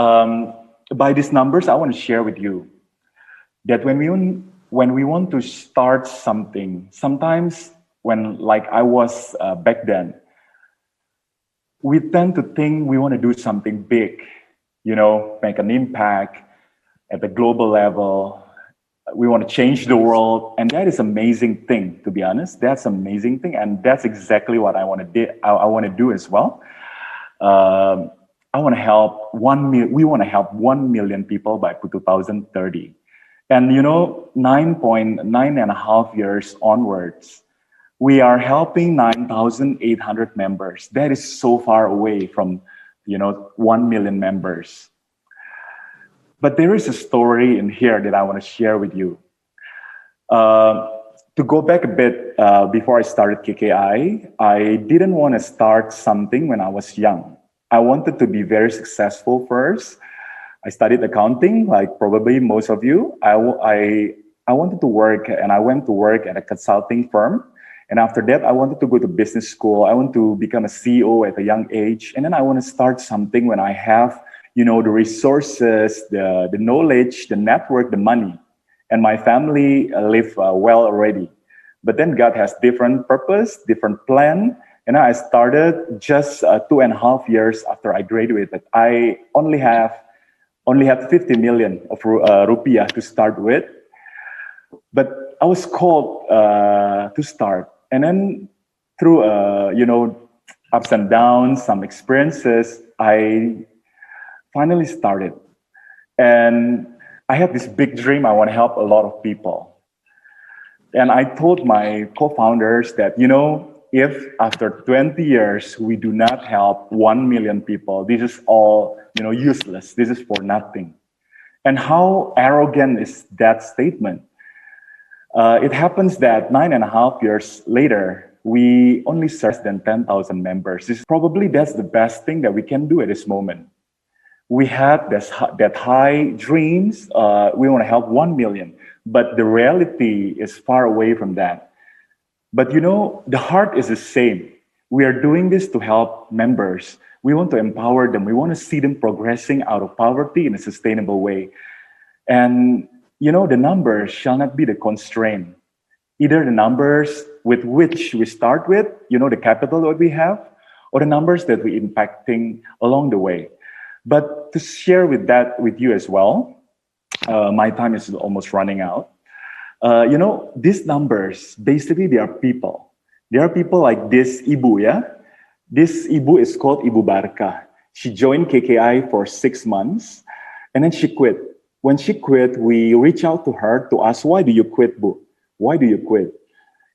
by these numbers, I want to share with you that when we want to start something, sometimes like I was back then, we tend to think we want to do something big, make an impact at the global level. We want to change the world. And that is an amazing thing, to be honest. That's an amazing thing. And that's exactly what I want to do. I want to do as well. I want to help we want to help 1 million people by 2030. And 9.5 years onwards, we are helping 9,800 members. That is so far away from 1 million members. But there is a story in here that I want to share with you. To go back a bit, before I started KKI, I didn't want to start something when I was young. I wanted to be very successful first. I studied accounting, like probably most of you. I wanted to work, and I went to work at a consulting firm. And after that, I wanted to go to business school. I want to become a CEO at a young age. And then I want to start something when I have, the resources, the knowledge, the network, the money. And my family live well already. But then God has different purpose, different plan. And I started just 2.5 years after I graduated. I only had 50 million of rupiah to start with. But I was called to start. And then through, ups and downs, some experiences, I finally started. And I have this big dream. I want to help a lot of people. And I told my co-founders that, if after 20 years, we do not help 1 million people, this is all, useless. This is for nothing. And how arrogant is that statement? It happens that 9.5 years later, we only serve less than 10,000 members. That's the best thing that we can do at this moment. We had that high dreams. We want to help 1 million, but the reality is far away from that. But the heart is the same. We are doing this to help members. We want to empower them. We want to see them progressing out of poverty in a sustainable way. And the numbers shall not be the constraint. Either the numbers with which we start with, the capital that we have, or the numbers that we're impacting along the way. But to share with you as well, my time is almost running out. These numbers, basically they are people. There are people like this Ibu, yeah? This Ibu is called Ibu Barka. She joined KKI for 6 months, and then she quit. When she quit, we reached out to her to ask, why do you quit, Bu? Why do you quit?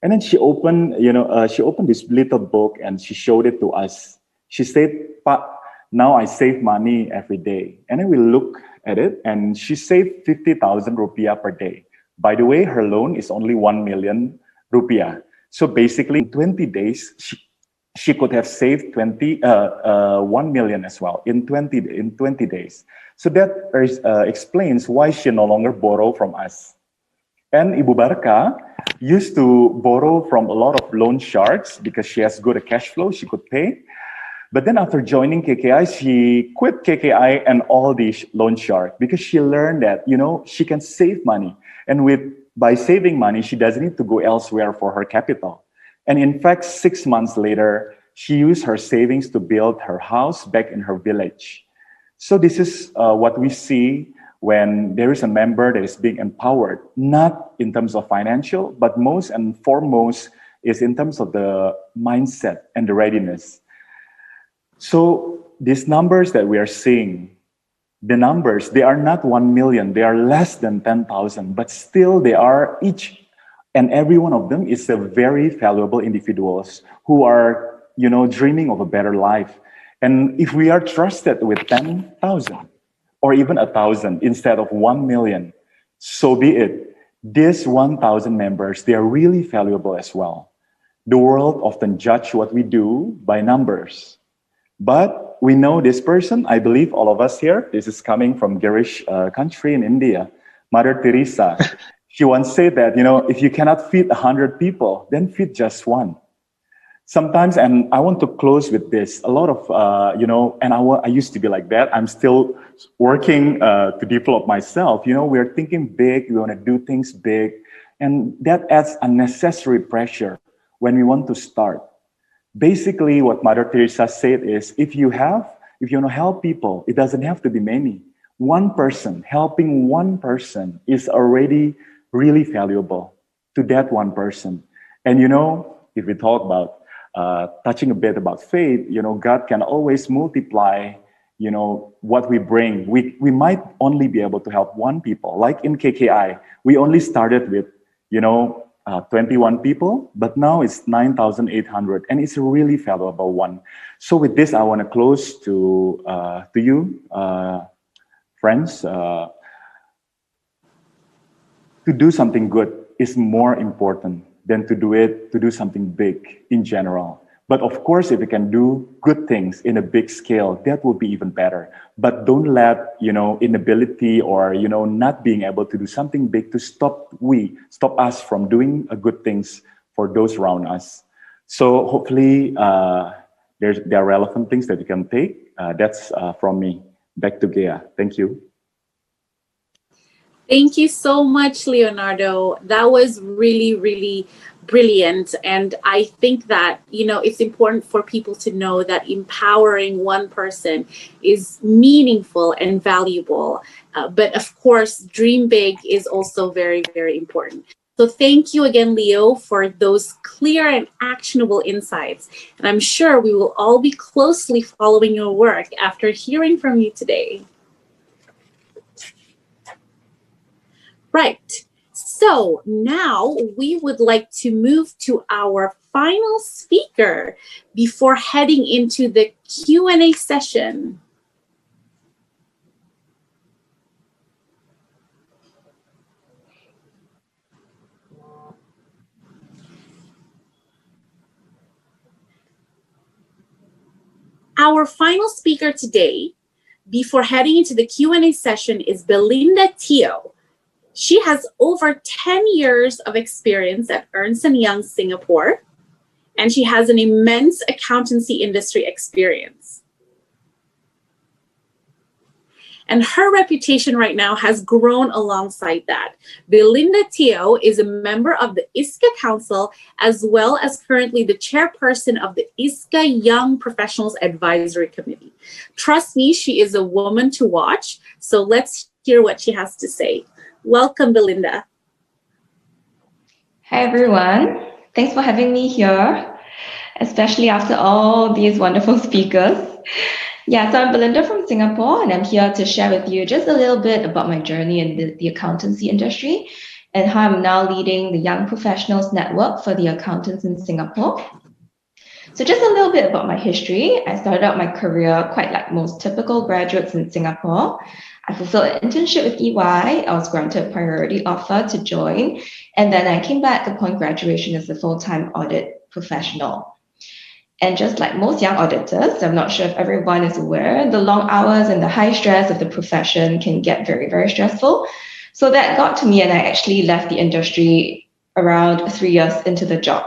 And then she opened this little book and she showed it to us. She said, "Pa, now I save money every day." And then we look at it, and she saved 50,000 rupiah per day. By the way, her loan is only 1 million rupiah. So basically, in 20 days, she could have saved 1 million as well in 20 days. So that explains why she no longer borrow from us. And Ibu Barka used to borrow from a lot of loan sharks because she has good cash flow, she could pay. But then after joining KKI, she quit KKI and all these loan sharks because she learned that, she can save money. And by saving money, she doesn't need to go elsewhere for her capital. And in fact, 6 months later, she used her savings to build her house back in her village. So this is what we see when there is a member that is being empowered, not in terms of financial, but most and foremost is in terms of the mindset and the readiness. So these numbers that we are seeing, the numbers, they are not 1 million, they are less than 10,000, but still they are each and every one of them is a very valuable individuals who are, dreaming of a better life. And if we are trusted with 10,000 or even 1,000 instead of 1 million, so be it. These 1,000 members, they are really valuable as well. The world often judge what we do by numbers. But we know this person, I believe all of us here, this is coming from Girish country in India, Mother Teresa. She once said that, if you cannot feed 100 people, then feed just one. Sometimes, and I want to close with this, a lot of, and I used to be like that. I'm still working to develop myself. We're thinking big, we want to do things big. And that adds unnecessary pressure when we want to start. Basically, what Mother Teresa said is, if you want to help people, it doesn't have to be many. One person, helping one person is already really valuable to that one person. And if we talk about touching a bit about faith, God can always multiply, what we bring. We might only be able to help one people. Like in KKI, we only started with, 21 people, but now it's 9,800, and it's a really valuable one. So with this, I want to close to you, friends. To do something good is more important than to do something big in general. But of course, if we can do good things in a big scale, that will be even better. But don't let, inability or, not being able to do something big to stop us from doing good things for those around us. So hopefully there are relevant things that you can take. That's from me. Back to Gea. Thank you. Thank you so much, Leonardo. That was really, really brilliant. And I think that, it's important for people to know that empowering one person is meaningful and valuable. But of course, dream big is also very, very important. So thank you again, Leo, for those clear and actionable insights. And I'm sure we will all be closely following your work after hearing from you today. Right. So now we would like to move to our final speaker before heading into the Q&A session. Our final speaker today, before heading into the Q&A session, is Belinda Teo. She has over 10 years of experience at Ernst & Young Singapore, and she has an immense accountancy industry experience. And her reputation right now has grown alongside that. Belinda Teo is a member of the ISCA Council, as well as currently the chairperson of the ISCA Young Professionals Advisory Committee. Trust me, she is a woman to watch. So let's hear what she has to say. Welcome, Belinda. Hi, everyone. Thanks for having me here, especially after all these wonderful speakers. Yeah, so I'm Belinda from Singapore, and I'm here to share with you just a little bit about my journey in the accountancy industry and how I'm now leading the Young Professionals Network for the accountants in Singapore. So just a little bit about my history. I started out my career quite like most typical graduates in Singapore. I fulfilled an internship with EY. I was granted a priority offer to join, and then I came back upon graduation as a full-time audit professional. And just like most young auditors, I'm not sure if everyone is aware, the long hours and the high stress of the profession can get very, very stressful. So that got to me, and I actually left the industry around 3 years into the job.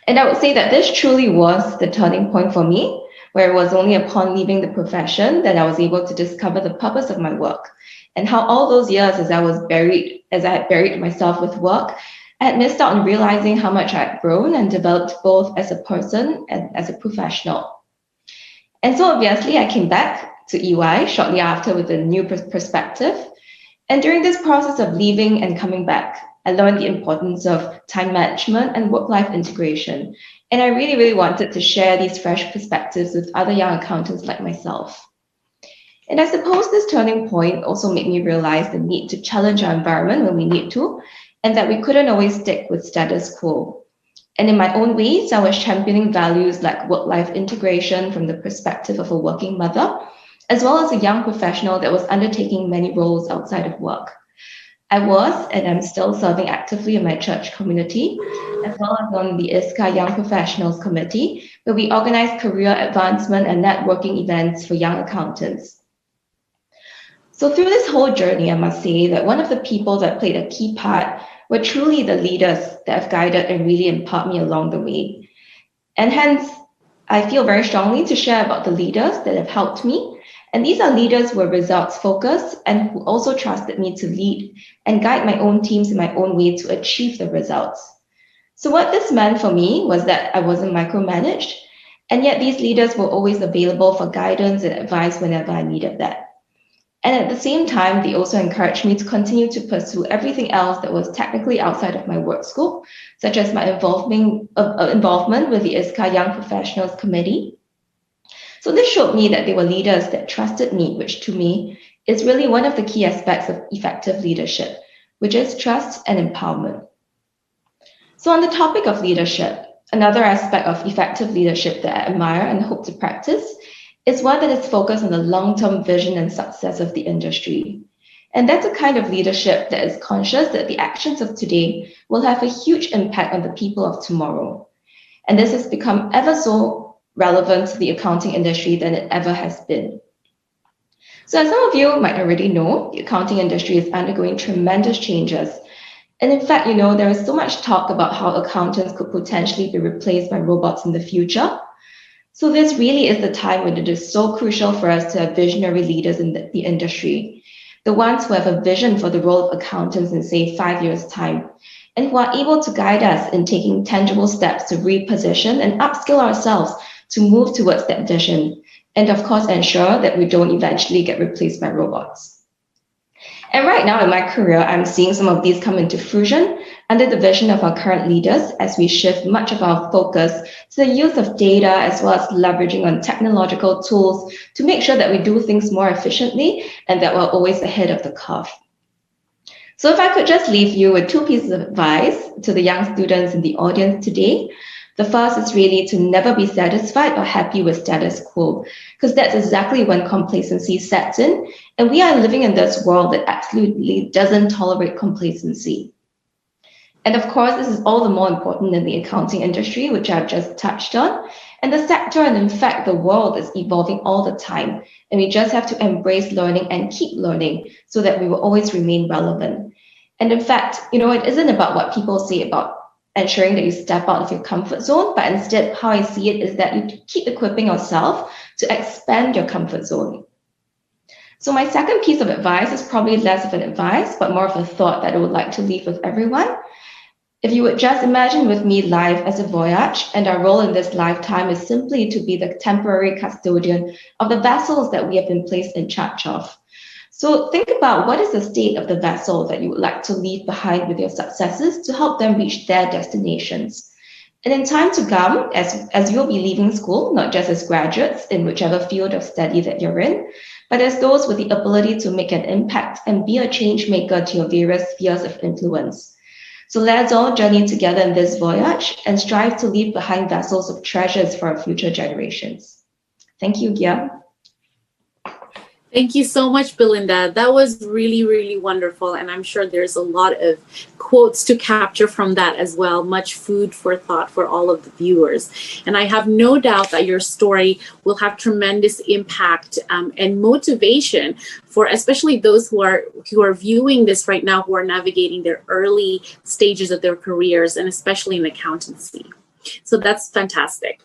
And I would say that this truly was the turning point for me, where it was only upon leaving the profession that I was able to discover the purpose of my work, and how all those years as I had buried myself with work, I had missed out on realizing how much I had grown and developed both as a person and as a professional. And so obviously I came back to EY shortly after with a new perspective. And during this process of leaving and coming back, I learned the importance of time management and work-life integration. And I really, really wanted to share these fresh perspectives with other young accountants like myself. And I suppose this turning point also made me realize the need to challenge our environment when we need to, and that we couldn't always stick with status quo. And in my own ways, I was championing values like work-life integration from the perspective of a working mother, as well as a young professional that was undertaking many roles outside of work. I was, and I'm still serving actively in my church community, as well as on the ISCA Young Professionals Committee, where we organize career advancement and networking events for young accountants. So through this whole journey, I must say that one of the people that played a key part were truly the leaders that have guided and really empowered me along the way. And hence, I feel very strongly to share about the leaders that have helped me. And these are leaders who were results focused and who also trusted me to lead and guide my own teams in my own way to achieve the results. So what this meant for me was that I wasn't micromanaged, and yet these leaders were always available for guidance and advice whenever I needed that. And at the same time, they also encouraged me to continue to pursue everything else that was technically outside of my work scope, such as my involvement with the ISCA Young Professionals Committee. So this showed me that they were leaders that trusted me, which to me is really one of the key aspects of effective leadership, which is trust and empowerment. So on the topic of leadership, another aspect of effective leadership that I admire and hope to practice is one that is focused on the long-term vision and success of the industry. And that's a kind of leadership that is conscious that the actions of today will have a huge impact on the people of tomorrow. And this has become ever so relevant to the accounting industry than it ever has been. So as some of you might already know, the accounting industry is undergoing tremendous changes. And in fact, there is so much talk about how accountants could potentially be replaced by robots in the future. So this really is the time when it is so crucial for us to have visionary leaders in the industry, the ones who have a vision for the role of accountants in, say, 5 years' time, and who are able to guide us in taking tangible steps to reposition and upskill ourselves to move towards that vision, and of course ensure that we don't eventually get replaced by robots. And right now in my career, I'm seeing some of these come into fruition under the vision of our current leaders as we shift much of our focus to the use of data as well as leveraging on technological tools to make sure that we do things more efficiently and that we're always ahead of the curve. So if I could just leave you with 2 pieces of advice to the young students in the audience today. The first is really to never be satisfied or happy with status quo, because that's exactly when complacency sets in. And we are living in this world that absolutely doesn't tolerate complacency. And of course, this is all the more important in the accounting industry, which I've just touched on. And the sector, and in fact, the world is evolving all the time. And we just have to embrace learning and keep learning so that we will always remain relevant. And in fact, it isn't about what people say about ensuring that you step out of your comfort zone, but instead how I see it is that you keep equipping yourself to expand your comfort zone. So my second piece of advice is probably less of an advice, but more of a thought that I would like to leave with everyone. If you would just imagine with me life as a voyage, and our role in this lifetime is simply to be the temporary custodian of the vessels that we have been placed in charge of. So think about what is the state of the vessel that you would like to leave behind with your successes to help them reach their destinations. And in time to come, as you'll be leaving school, not just as graduates in whichever field of study that you're in, but as those with the ability to make an impact and be a change maker to your various spheres of influence. So let's all journey together in this voyage and strive to leave behind vessels of treasures for our future generations. Thank you, Gia. Thank you so much, Belinda. That was really, really wonderful. And I'm sure there's a lot of quotes to capture from that as well. Much food for thought for all of the viewers. And I have no doubt that your story will have tremendous impact and motivation for especially those who are viewing this right now, who are navigating their early stages of their careers, and especially in accountancy. So that's fantastic.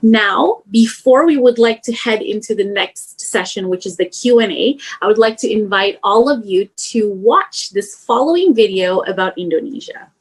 Now, before we would like to head into the next session, which is the Q&A, I would like to invite all of you to watch this following video about Indonesia.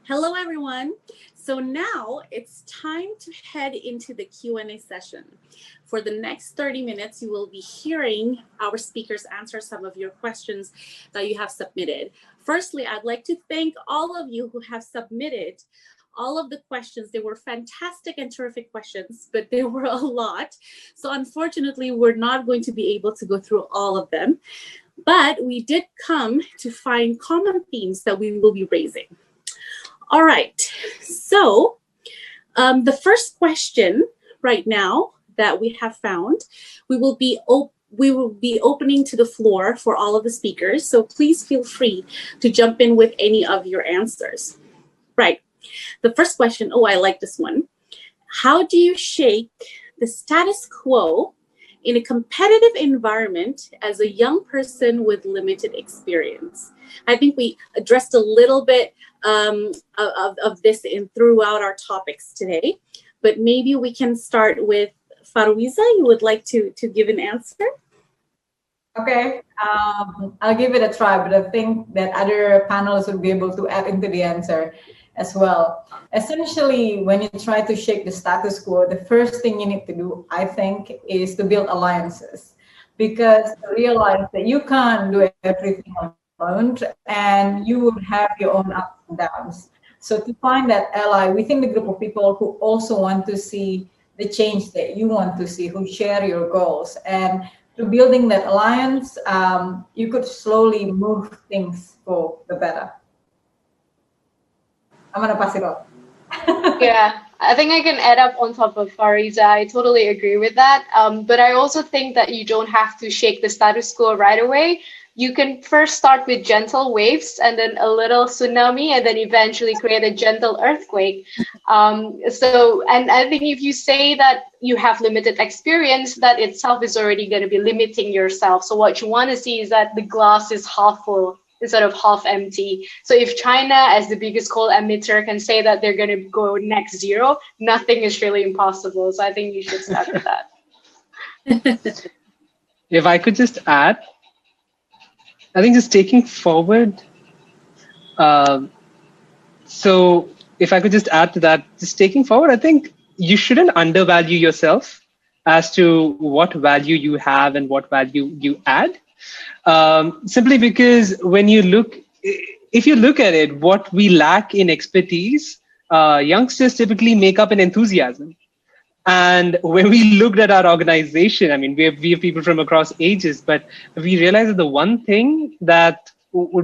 Hello, everyone. So now it's time to head into the Q&A session. For the next 30 minutes, you will be hearing our speakers answer some of your questions that you have submitted. Firstly, I'd like to thank all of you who have submitted all of the questions. They were fantastic and terrific questions, but there were a lot. So unfortunately, we're not going to be able to go through all of them. But we did come to find common themes that we will be raising. All right, so the first question right now that we have found, we will be opening to the floor for all of the speakers. So please feel free to jump in with any of your answers. Right, the first question, oh, I like this one. How do you shake the status quo in a competitive environment as a young person with limited experience? I think we addressed a little bit of this throughout our topics today, but maybe we can start with Farwiza. You would like to give an answer? Okay, I'll give it a try, but I think that other panelists would be able to add into the answer as well. Essentially, when you try to shake the status quo, the first thing you need to do, I think, is to build alliances, because realize that you can't do everything alone, and you would have your own ups and downs. So to find that ally within the group of people who also want to see the change that you want to see, who share your goals, and through building that alliance, you could slowly move things for the better. I'm gonna pass it on. Yeah, I think I can add up on top of Farwiza. I totally agree with that. But I also think that you don't have to shake the status quo right away. You can first start with gentle waves and then a little tsunami, and then eventually create a gentle earthquake. And I think if you say that you have limited experience, that itself is already going to be limiting yourself. So what you want to see is that the glass is half full instead of half empty. So if China, as the biggest coal emitter, can say that they're going to go net zero, nothing is really impossible. So I think you should start with that. If I could just add, I think just taking forward. So if I could just add to that, just taking forward, I think you shouldn't undervalue yourself as to what value you have and what value you add. Simply because when you look, if you look at it, what we lack in expertise, youngsters typically make up in enthusiasm. And when we looked at our organization, I mean, we have people from across ages, but we realized that the one thing that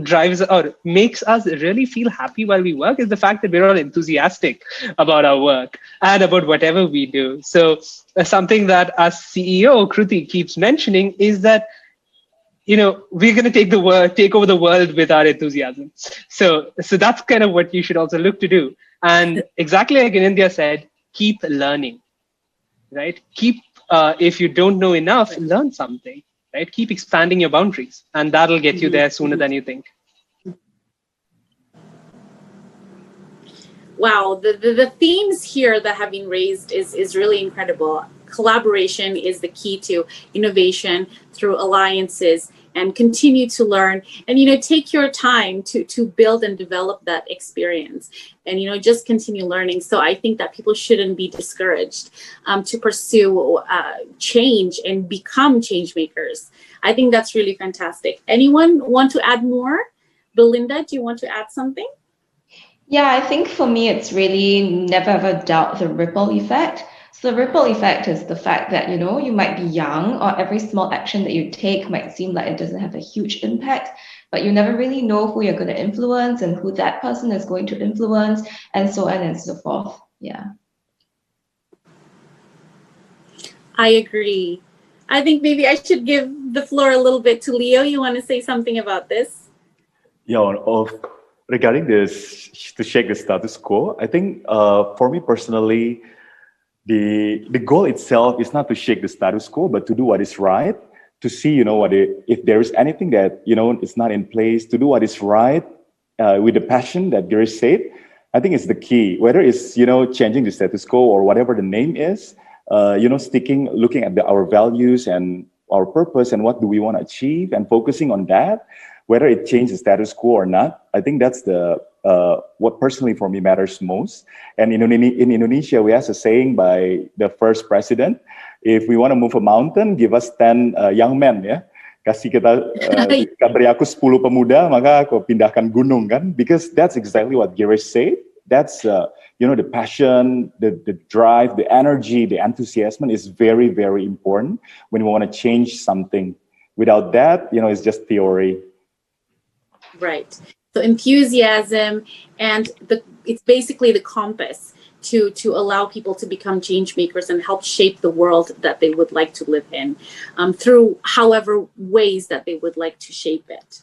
drives or makes us really feel happy while we work is the fact that we're all enthusiastic about our work and about whatever we do. So something that our CEO, Kruti, keeps mentioning is that, you know, we're going to take over the world with our enthusiasm. So that's kind of what you should also look to do. And exactly like in India said, keep learning, right? If you don't know enough, learn something. Right? Keep expanding your boundaries, and that'll get you there sooner than you think. Wow, the themes here that have been raised is really incredible. Collaboration is the key to innovation through alliances, and continue to learn, and take your time to build and develop that experience, and just continue learning. So I think that people shouldn't be discouraged to pursue change and become change makers. I think that's really fantastic. Anyone want to add more? Belinda, do you want to add something? Yeah, I think for me, it's really never ever doubt the ripple effect. So the ripple effect is the fact that, you might be young, or every small action that you take might seem like it doesn't have a huge impact, but you never really know who you're going to influence and who that person is going to influence, and so on and so forth. Yeah. I agree. I think maybe I should give the floor a little bit to Leo. You want to say something about this? Yeah, regarding this, to shake the status quo, I think for me personally, the goal itself is not to shake the status quo, but to do what is right, to see, if there is anything that, is not in place, to do what is right with the passion that Girish said. I think it's the key, whether it's, changing the status quo or whatever the name is, looking at our values and our purpose and what do we want to achieve and focusing on that, whether it changes the status quo or not. I think that's what personally for me matters most. And in Indonesia, we have a saying by the first president, if we want to move a mountain, give us 10 young men, ya. Kasih beri aku 10 pemuda, maka aku pindahkan gunung, kan? Because that's exactly what Girish said. That's, the passion, the drive, the energy, the enthusiasm is very, very important when we want to change something. Without that, it's just theory. Right. So enthusiasm, and it's basically the compass to allow people to become change makers and help shape the world that they would like to live in through however ways that they would like to shape it.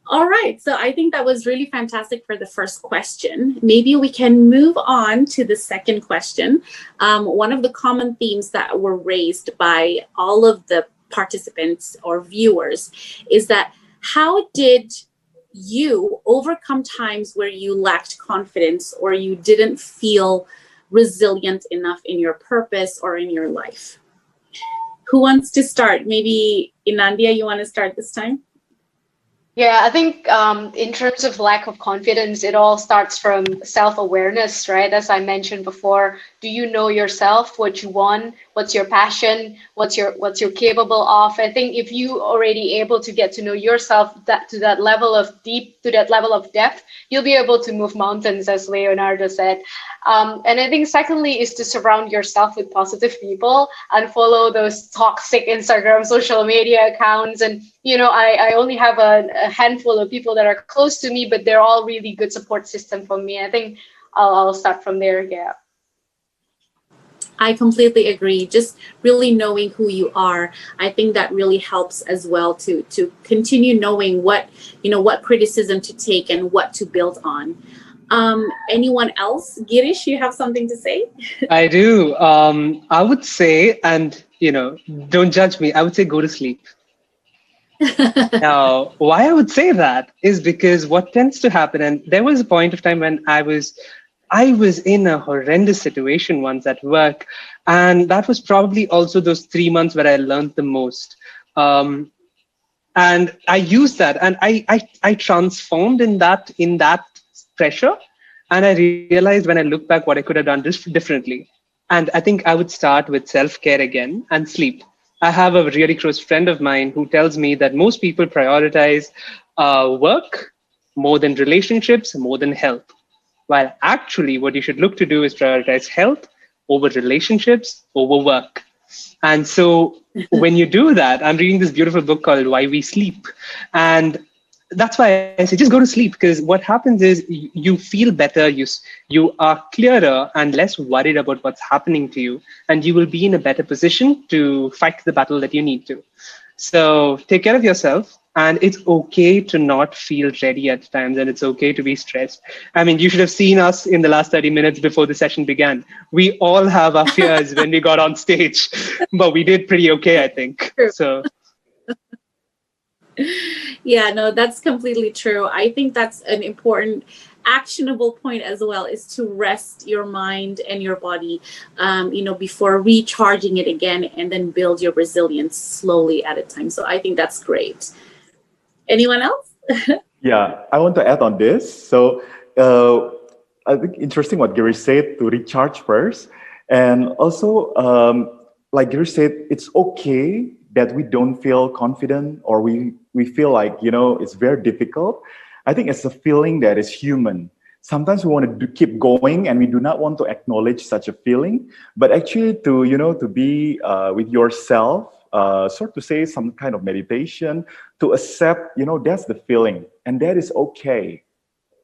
All right. So I think that was really fantastic for the first question. Maybe we can move on to the second question. One of the common themes that were raised by all of the participants or viewers is that how did you overcome times where you lacked confidence or you didn't feel resilient enough in your purpose or in your life? Who wants to start? Maybe Inandia, you want to start this time? Yeah, I think in terms of lack of confidence, it all starts from self-awareness, right? As I mentioned before, do you know yourself, what you want, what's your passion, what you're capable of? I think if you already able to get to know yourself to that level of depth, you'll be able to move mountains, as Leonardo said. And I think secondly is to surround yourself with positive people and follow those toxic Instagram social media accounts. And I only have a handful of people that are close to me, but they're all really good support system for me. I think I'll start from there. Yeah. I completely agree. Just really knowing who you are, I think that really helps as well to continue knowing what criticism to take and what to build on. Anyone else? Girish, you have something to say? I do. I would say, and don't judge me, I would say go to sleep. Now, why I would say that is because what tends to happen, and there was a point of time when I was in a horrendous situation once at work, and that was probably also those 3 months where I learned the most. And I used that, and I transformed in that pressure, and I realized when I look back what I could have done differently. And I think I would start with self-care again and sleep. I have a really close friend of mine who tells me that most people prioritize work more than relationships, more than health. While actually what you should look to do is prioritize health over relationships, over work. And so when you do that, I'm reading this beautiful book called Why We Sleep. And that's why I say just go to sleep, because what happens is you feel better, you are clearer and less worried about what's happening to you, and you will be in a better position to fight the battle that you need to. So take care of yourself, and it's okay to not feel ready at times, and it's okay to be stressed. I mean, you should have seen us in the last 30 minutes before the session began. We all have our fears when we got on stage, but we did pretty okay, I think. So. Yeah, no, that's completely true. I think that's an important actionable point as well, is to rest your mind and your body, before recharging it again, and then build your resilience slowly at a time. So I think that's great. Anyone else? Yeah, I want to add on this. So I think interesting what Girish said, to recharge first. And also, like Girish said, it's okay that we don't feel confident, or we feel like, it's very difficult. I think it's a feeling that is human. Sometimes we want to keep going and we do not want to acknowledge such a feeling, but actually to be with yourself, sort to say some kind of meditation, to accept, that's the feeling, and that is okay.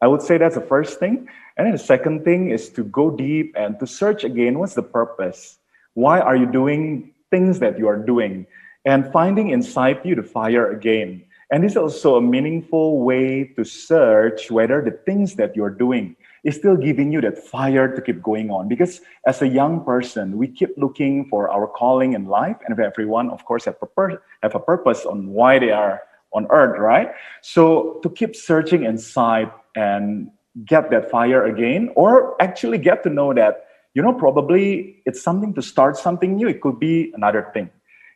I would say that's the first thing. And then the second thing is to go deep and to search again, what's the purpose? Why are you doing things that you are doing? And finding inside you the fire again. And this is also a meaningful way to search whether the things that you're doing is still giving you that fire to keep going on. Because as a young person, we keep looking for our calling in life, and everyone, of course, have a purpose on why they are on earth, right? So to keep searching inside and get that fire again, or actually get to know that, probably it's something to start something new. It could be another thing.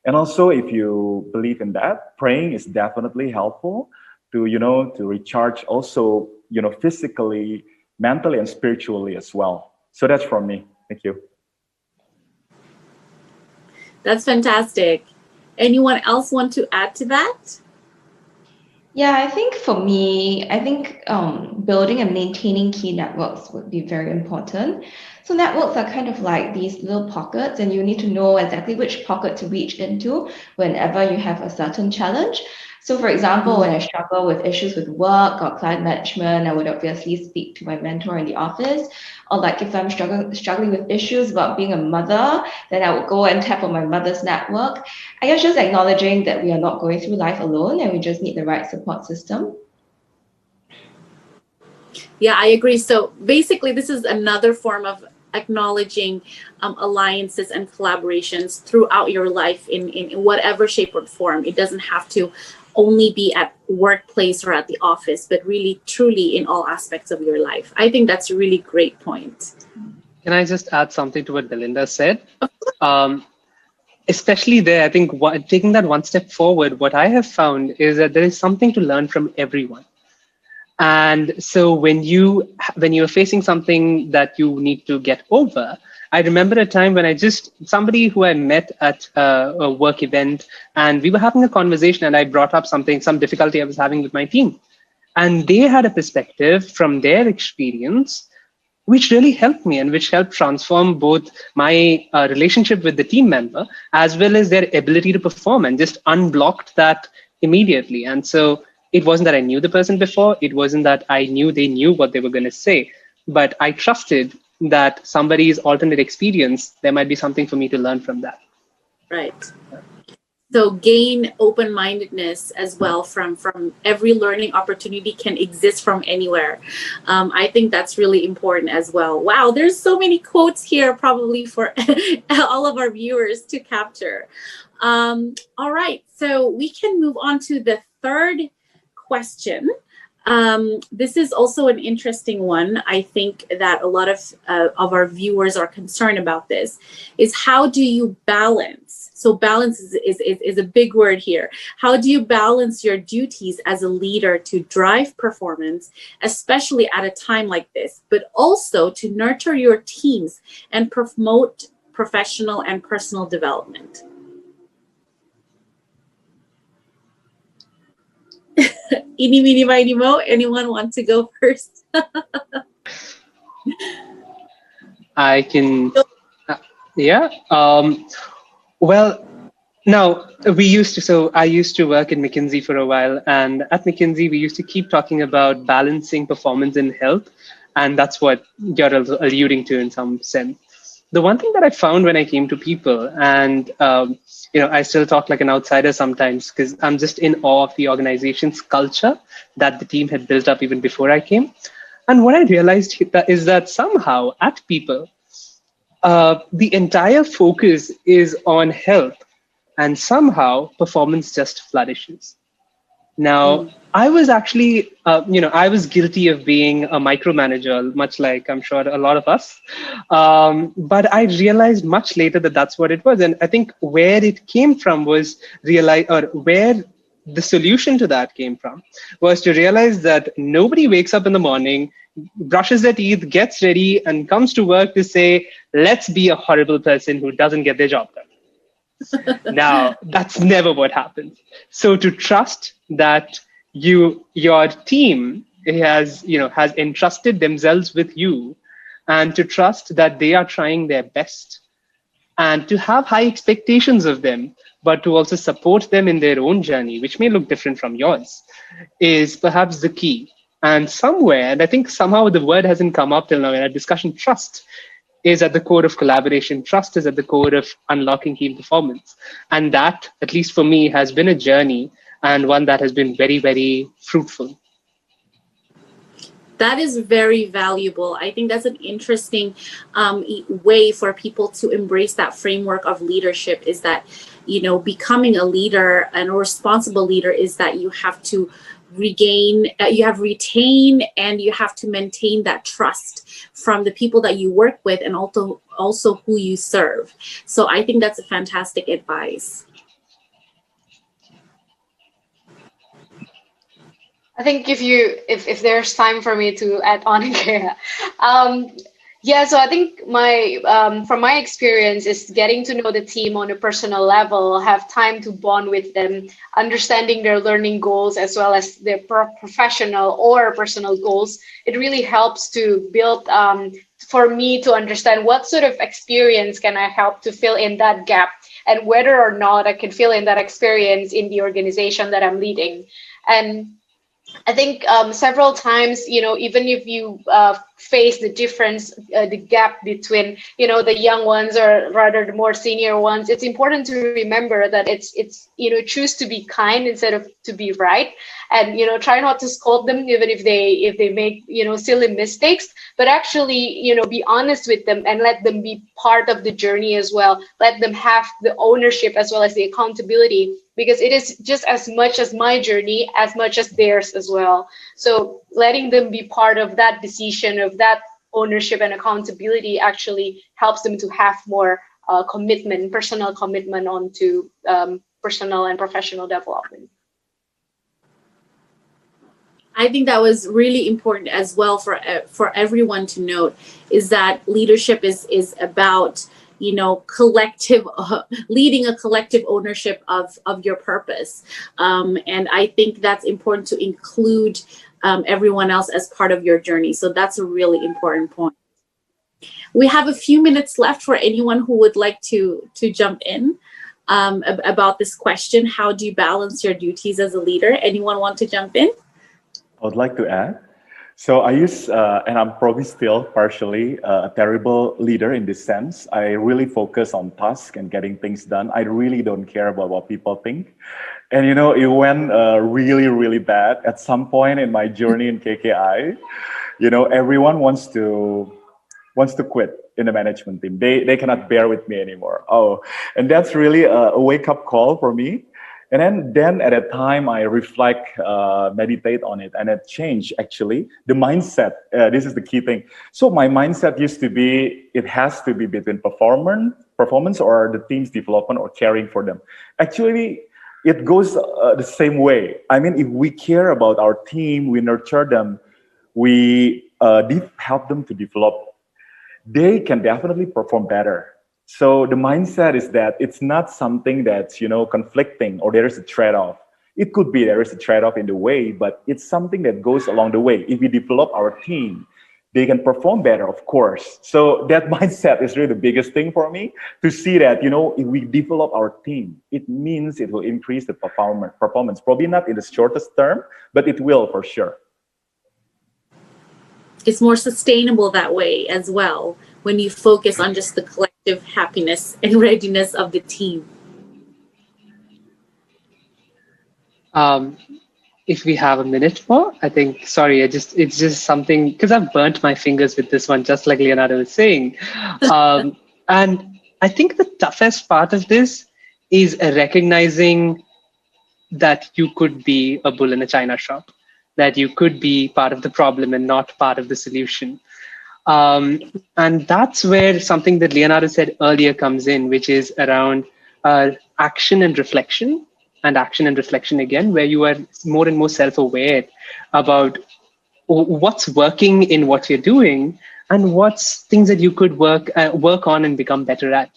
And also, if you believe in that, praying is definitely helpful to, to recharge also, physically, mentally, and spiritually as well. So that's from me. Thank you. That's fantastic. Anyone else want to add to that? Yeah, I think for me, building and maintaining key networks would be very important. So networks are kind of like these little pockets, and you need to know exactly which pocket to reach into whenever you have a certain challenge. So for example, when I struggle with issues with work or client management, I would obviously speak to my mentor in the office. Or like if I'm struggling with issues about being a mother, then I would go and tap on my mother's network. I guess just acknowledging that we are not going through life alone, and we just need the right support system. Yeah, I agree. So basically, this is another form of acknowledging alliances and collaborations throughout your life in whatever shape or form. It doesn't have to only be at workplace or at the office, but really, truly in all aspects of your life. I think that's a really great point. Can I just add something to what Belinda said? Especially there, I think taking that one step forward, what I have found is that there is something to learn from everyone. And so when you're facing something that you need to get over, I remember a time when somebody who I met at a work event, and we were having a conversation, and I brought up some difficulty I was having with my team. And they had a perspective from their experience, which really helped me and which helped transform both my relationship with the team member, as well as their ability to perform, and just unblocked that immediately. And so it wasn't that I knew the person before. It wasn't that I knew they knew what they were going to say, but I trusted that somebody's alternate experience, there might be something for me to learn from that. Right. So gain open-mindedness as well from every learning opportunity can exist from anywhere. I think that's really important as well. Wow, there's so many quotes here probably for all of our viewers to capture. All right, so we can move on to the third question. This is also an interesting one. I think that a lot of our viewers are concerned about this, is how do you balance? So balance is a big word here. How do you balance your duties as a leader to drive performance, especially at a time like this, but also to nurture your teams and promote professional and personal development? Eeny, meeny, miny, mo. Anyone want to go first? I can, yeah. Well, now I used to work in McKinsey for a while, and at McKinsey, we used to keep talking about balancing performance and health. And that's what you're alluding to in some sense. The one thing that I found when I came to Peepul, and I still talk like an outsider sometimes because I'm just in awe of the organization's culture that the team had built up even before I came. And what I realized is that somehow at Peepul, the entire focus is on health, and somehow performance just flourishes. Now, I was actually, I was guilty of being a micromanager, much like I'm sure a lot of us. But I realized much later that that's what it was. And I think where it came from was where the solution to that came from was to realize that nobody wakes up in the morning, brushes their teeth, gets ready, and comes to work to say, let's be a horrible person who doesn't get their job done. Now, that's never what happens. So to trust that your team has entrusted themselves with you, and to trust that they are trying their best, and to have high expectations of them, but to also support them in their own journey, which may look different from yours, is perhaps the key. And somewhere, and I think somehow the word hasn't come up till now in our discussion, trust is at the core of collaboration. Trust is at the core of unlocking team performance. And that, at least for me, has been a journey, and one that has been very, very fruitful. That is very valuable. I think that's an interesting way for people to embrace that framework of leadership, is that, becoming a leader and a responsible leader is that you have to retain and you have to maintain that trust from the people that you work with, and also who you serve. So I think that's a fantastic advice. I think if there's time for me to add on here, so I think from my experience is getting to know the team on a personal level, have time to bond with them, understanding their learning goals as well as their professional or personal goals. It really helps to build, for me to understand what sort of experience can I help to fill in that gap, and whether or not I can fill in that experience in the organization that I'm leading. And I think several times, even if you face the difference, the gap between, the young ones or rather the more senior ones, it's important to remember that it's choose to be kind instead of to be right. And, try not to scold them even if they make, silly mistakes, but actually, be honest with them and let them be part of the journey as well. Let them have the ownership as well as the accountability, because it is just as much as my journey, as much as theirs as well. So letting them be part of that decision, of that ownership and accountability, actually helps them to have more personal commitment onto personal and professional development. I think that was really important as well for everyone to note, is that leadership is about collective, leading a collective ownership of your purpose. And I think that's important to include everyone else as part of your journey. So that's a really important point. We have a few minutes left for anyone who would like to jump in about this question. How do you balance your duties as a leader? Anyone want to jump in? I would like to add. So I use, and I'm probably still partially a terrible leader in this sense. I really focus on task and getting things done. I really don't care about what people think. And it went really, really bad at some point in my journey in KKI. Everyone wants to wants to quit in the management team. They cannot bear with me anymore. Oh, and that's really a wake-up call for me. And then at that time, I reflect, meditate on it, and it changed, actually. The mindset, this is the key thing. So my mindset used to be, it has to be between performance or the team's development or caring for them. Actually, it goes the same way. I mean, if we care about our team, we nurture them, we help them to develop, they can definitely perform better. So the mindset is that it's not something that's, conflicting or there is a trade-off. It could be there is a trade-off in the way, but it's something that goes along the way. If we develop our team, they can perform better, of course. So that mindset is really the biggest thing for me, to see that, if we develop our team, it means it will increase the performance. Probably not in the shortest term, but it will for sure. It's more sustainable that way as well, when you focus on just the collective happiness and readiness of the team. If we have a minute more, I think, sorry, it's just something, because I've burnt my fingers with this one, just like Leonardo was saying. And I think the toughest part of this is recognizing that you could be a bull in a china shop, that you could be part of the problem and not part of the solution. And that's where something that Leonardo said earlier comes in, which is around action and reflection again, where you are more and more self-aware about what's working in what you're doing and what's things that you could work on and become better at.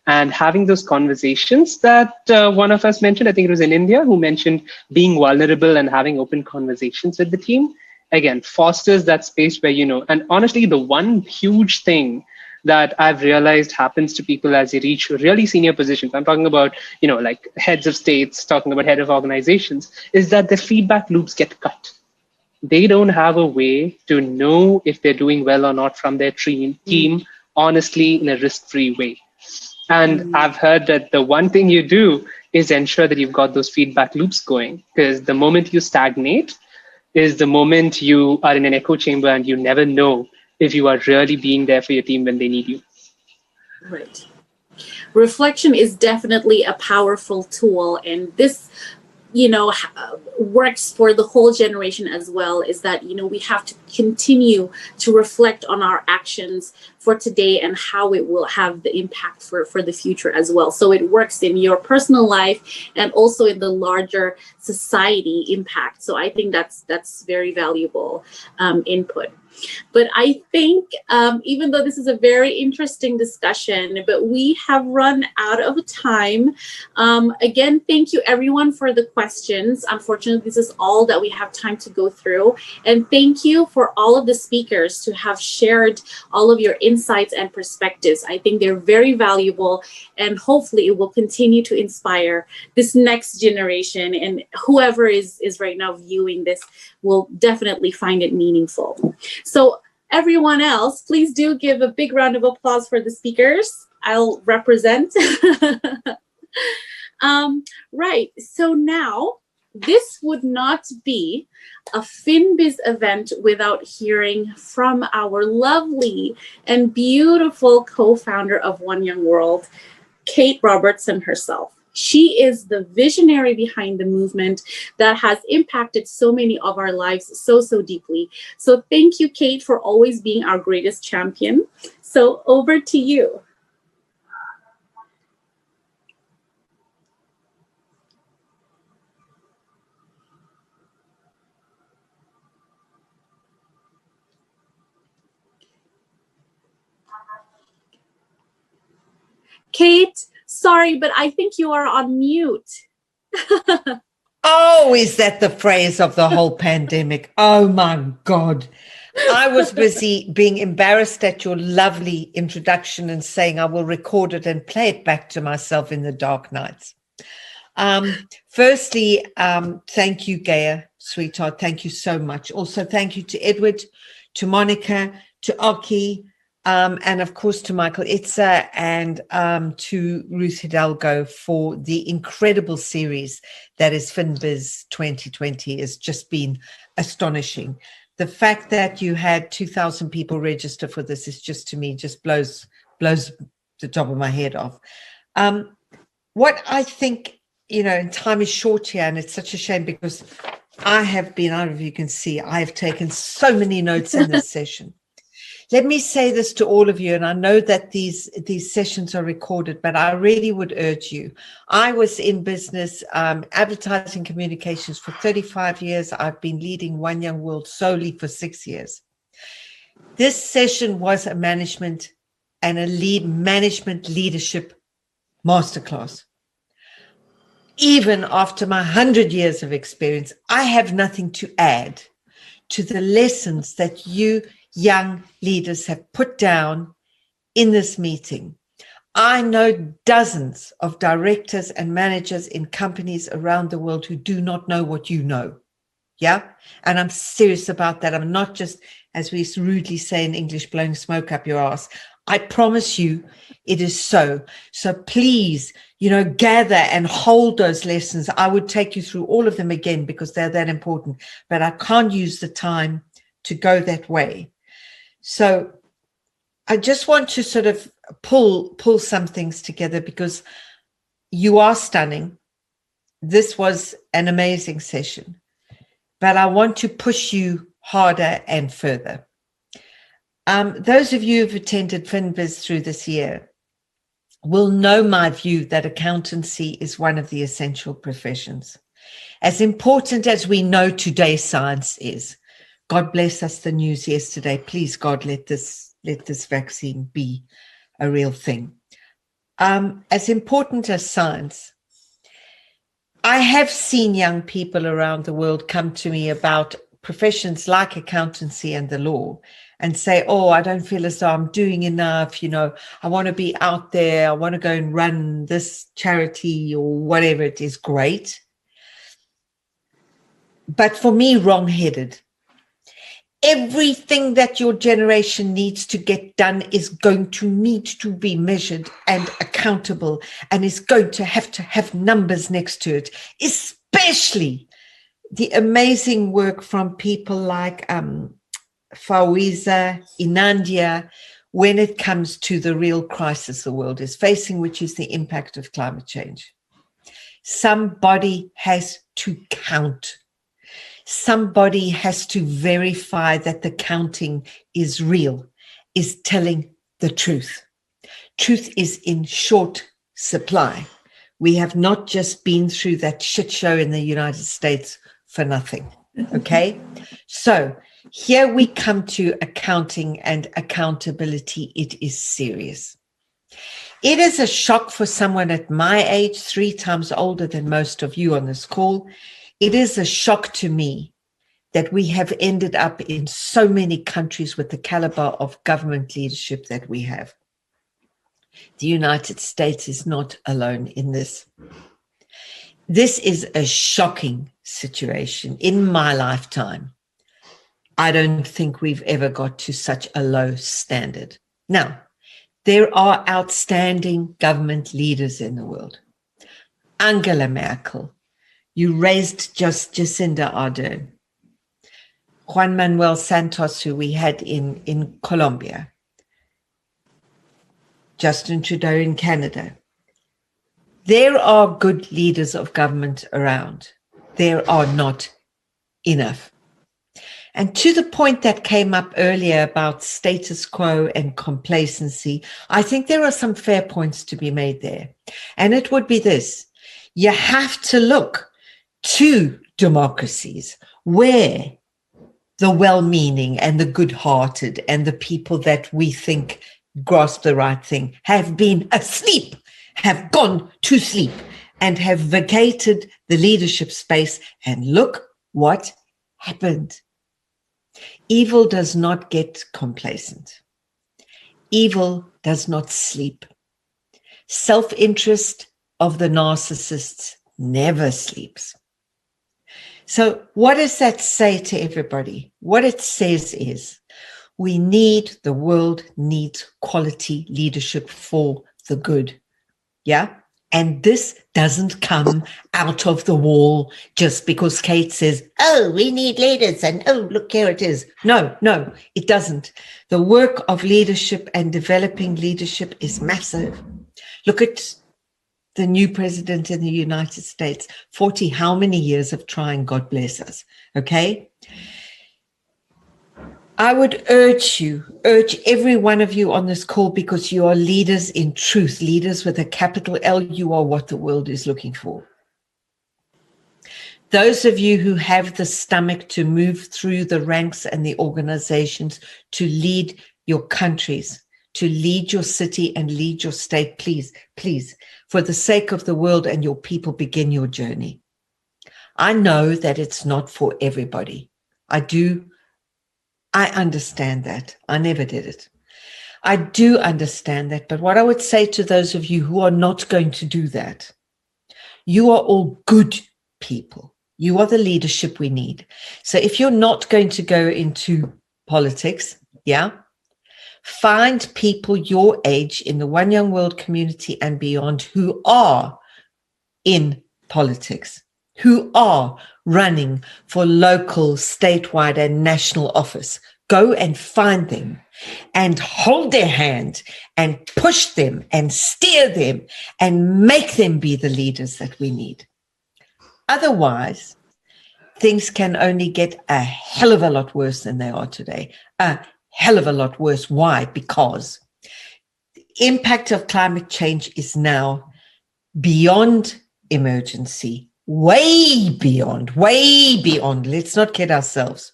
And having those conversations that one of us mentioned, I think it was in India, who mentioned being vulnerable and having open conversations with the team, again, fosters that space where, and honestly, the one huge thing that I've realized happens to people as they reach really senior positions, I'm talking about, like heads of states, talking about head of organizations, is that the feedback loops get cut. They don't have a way to know if they're doing well or not from their team, honestly, in a risk-free way. And I've heard that the one thing you do is ensure that you've got those feedback loops going, because the moment you stagnate is the moment you are in an echo chamber and you never know if you are really being there for your team when they need you. Right. Reflection is definitely a powerful tool, and this works for the whole generation as well, is that, we have to continue to reflect on our actions for today and how it will have the impact for the future as well. So it works in your personal life and also in the larger society impact. So I think that's very valuable input. But I think, even though this is a very interesting discussion, but we have run out of time. Again, thank you everyone for the questions. Unfortunately, this is all that we have time to go through. And thank you for all of the speakers to have shared all of your insights and perspectives. I think they're very valuable, and hopefully it will continue to inspire this next generation, and whoever is right now viewing this will definitely find it meaningful. So everyone else, please do give a big round of applause for the speakers. I'll represent. Right, so now this would not be a FinBiz event without hearing from our lovely and beautiful co-founder of One Young World, Kate Robertson herself. She is the visionary behind the movement that has impacted so many of our lives so deeply. So thank you, Kate, for always being our greatest champion. So over to you. Kate, sorry, but I think you are on mute. Oh, is that the phrase of the whole pandemic? Oh, my God. I was busy being embarrassed at your lovely introduction and saying I will record it and play it back to myself in the dark nights. Firstly, thank you, Gaia, sweetheart. Thank you so much. Also, thank you to Edward, to Monica, to Aki, and of course to Michael Itza and to Ruth Hidalgo for the incredible series that is FinBiz 2020. Has just been astonishing. the fact that you had 2,000 people register for this is just, to me, just blows the top of my head off. What I think, and time is short here, and it's such a shame because I don't know if you can see, I have taken so many notes in this session. Let me say this to all of you, and I know that these sessions are recorded, but I really would urge you. I was in business, advertising communications for 35 years. I've been leading One Young World solely for 6 years. This session was a management leadership masterclass. Even after my 100 years of experience, I have nothing to add to the lessons that you young leaders have put down in this meeting. I know dozens of directors and managers in companies around the world who do not know what you know. Yeah. And I'm serious about that. I'm not just, as we rudely say in English, blowing smoke up your ass. I promise you it is so. So please, gather and hold those lessons. I would take you through all of them again because they're that important, but I can't use the time to go that way. So I just want to sort of pull some things together because you are stunning. This was an amazing session, but I want to push you harder and further. Those of you who've attended FinBiz through this year will know my view that accountancy is one of the essential professions. As important as we know today science is, God bless us the news yesterday. Please, God, let this vaccine be a real thing. As important as science, I have seen young people around the world come to me about professions like accountancy and the law and say, oh, I don't feel as though I'm doing enough. I want to be out there. I want to go and run this charity or whatever it is. Great. But for me, wrong-headed. Everything that your generation needs to get done is going to need to be measured and accountable and is going to have numbers next to it, especially the amazing work from people like Farwiza in India when it comes to the real crisis the world is facing, which is the impact of climate change. Somebody has to count. Somebody has to verify that the counting is real, is telling the truth. Truth is in short supply. We have not just been through that shit show in the United States for nothing. Okay? So here we come to accounting and accountability. It is serious. It is a shock for someone at my age, 3 times older than most of you on this call. It is a shock to me that we have ended up in so many countries with the caliber of government leadership that we have. The United States is not alone in this. This is a shocking situation. In my lifetime, I don't think we've ever got to such a low standard. Now, there are outstanding government leaders in the world. Angela Merkel, you raised just Jacinda Ardern, Juan Manuel Santos, who we had in Colombia, Justin Trudeau in Canada. There are good leaders of government around. There are not enough. And to the point that came up earlier about status quo and complacency, I think there are some fair points to be made there. And it would be this: you have to look to democracies where the well-meaning and the good-hearted and the people that we think grasp the right thing have been asleep, have gone to sleep, and have vacated the leadership space. And look what happened. Evil does not get complacent. Evil does not sleep. Self-interest of the narcissists never sleeps. So what does that say to everybody? What it says is the world needs quality leadership for the good. Yeah? And this doesn't come out of the wall just because Kate says, oh, we need leaders, and oh, look, here it is. No, it doesn't. The work of leadership and developing leadership is massive. Look at the new president in the United States, 40, how many years of trying, God bless us, okay? I would urge every one of you on this call, because you are leaders in truth, leaders with a capital L. You are what the world is looking for. Those of you who have the stomach to move through the ranks and the organizations to lead your countries, to lead your city and lead your state, please, for the sake of the world and your people, begin your journey. I know that it's not for everybody. I understand that. I never did it. I do understand that. But what I would say to those of you who are not going to do that, you are all good people. You are the leadership we need. So if you're not going to go into politics, find people your age in the One Young World community and beyond who are in politics, who are running for local, statewide, and national office. Go and find them and hold their hand and push them and steer them and make them be the leaders that we need. Otherwise, things can only get a hell of a lot worse than they are today. A hell of a lot worse. Why? Because the impact of climate change is now beyond emergency. Way beyond. Let's not kid ourselves.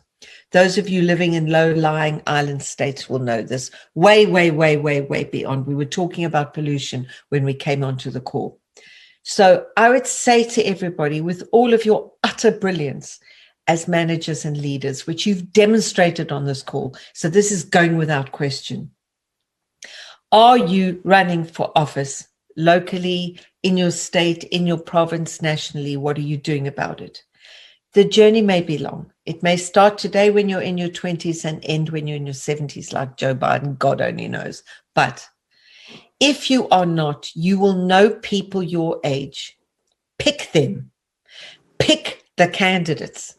Those of you living in low-lying island states will know this. Way beyond. We were talking about pollution when we came onto the call. So I would say to everybody, with all of your utter brilliance as managers and leaders, which you've demonstrated on this call, so this is going without question. Are you running for office locally, in your state, in your province, nationally? What are you doing about it? The journey may be long. It may start today when you're in your 20s and end when you're in your 70s, like Joe Biden, God only knows. But if you are not, you will know people your age. Pick them. Pick the candidates.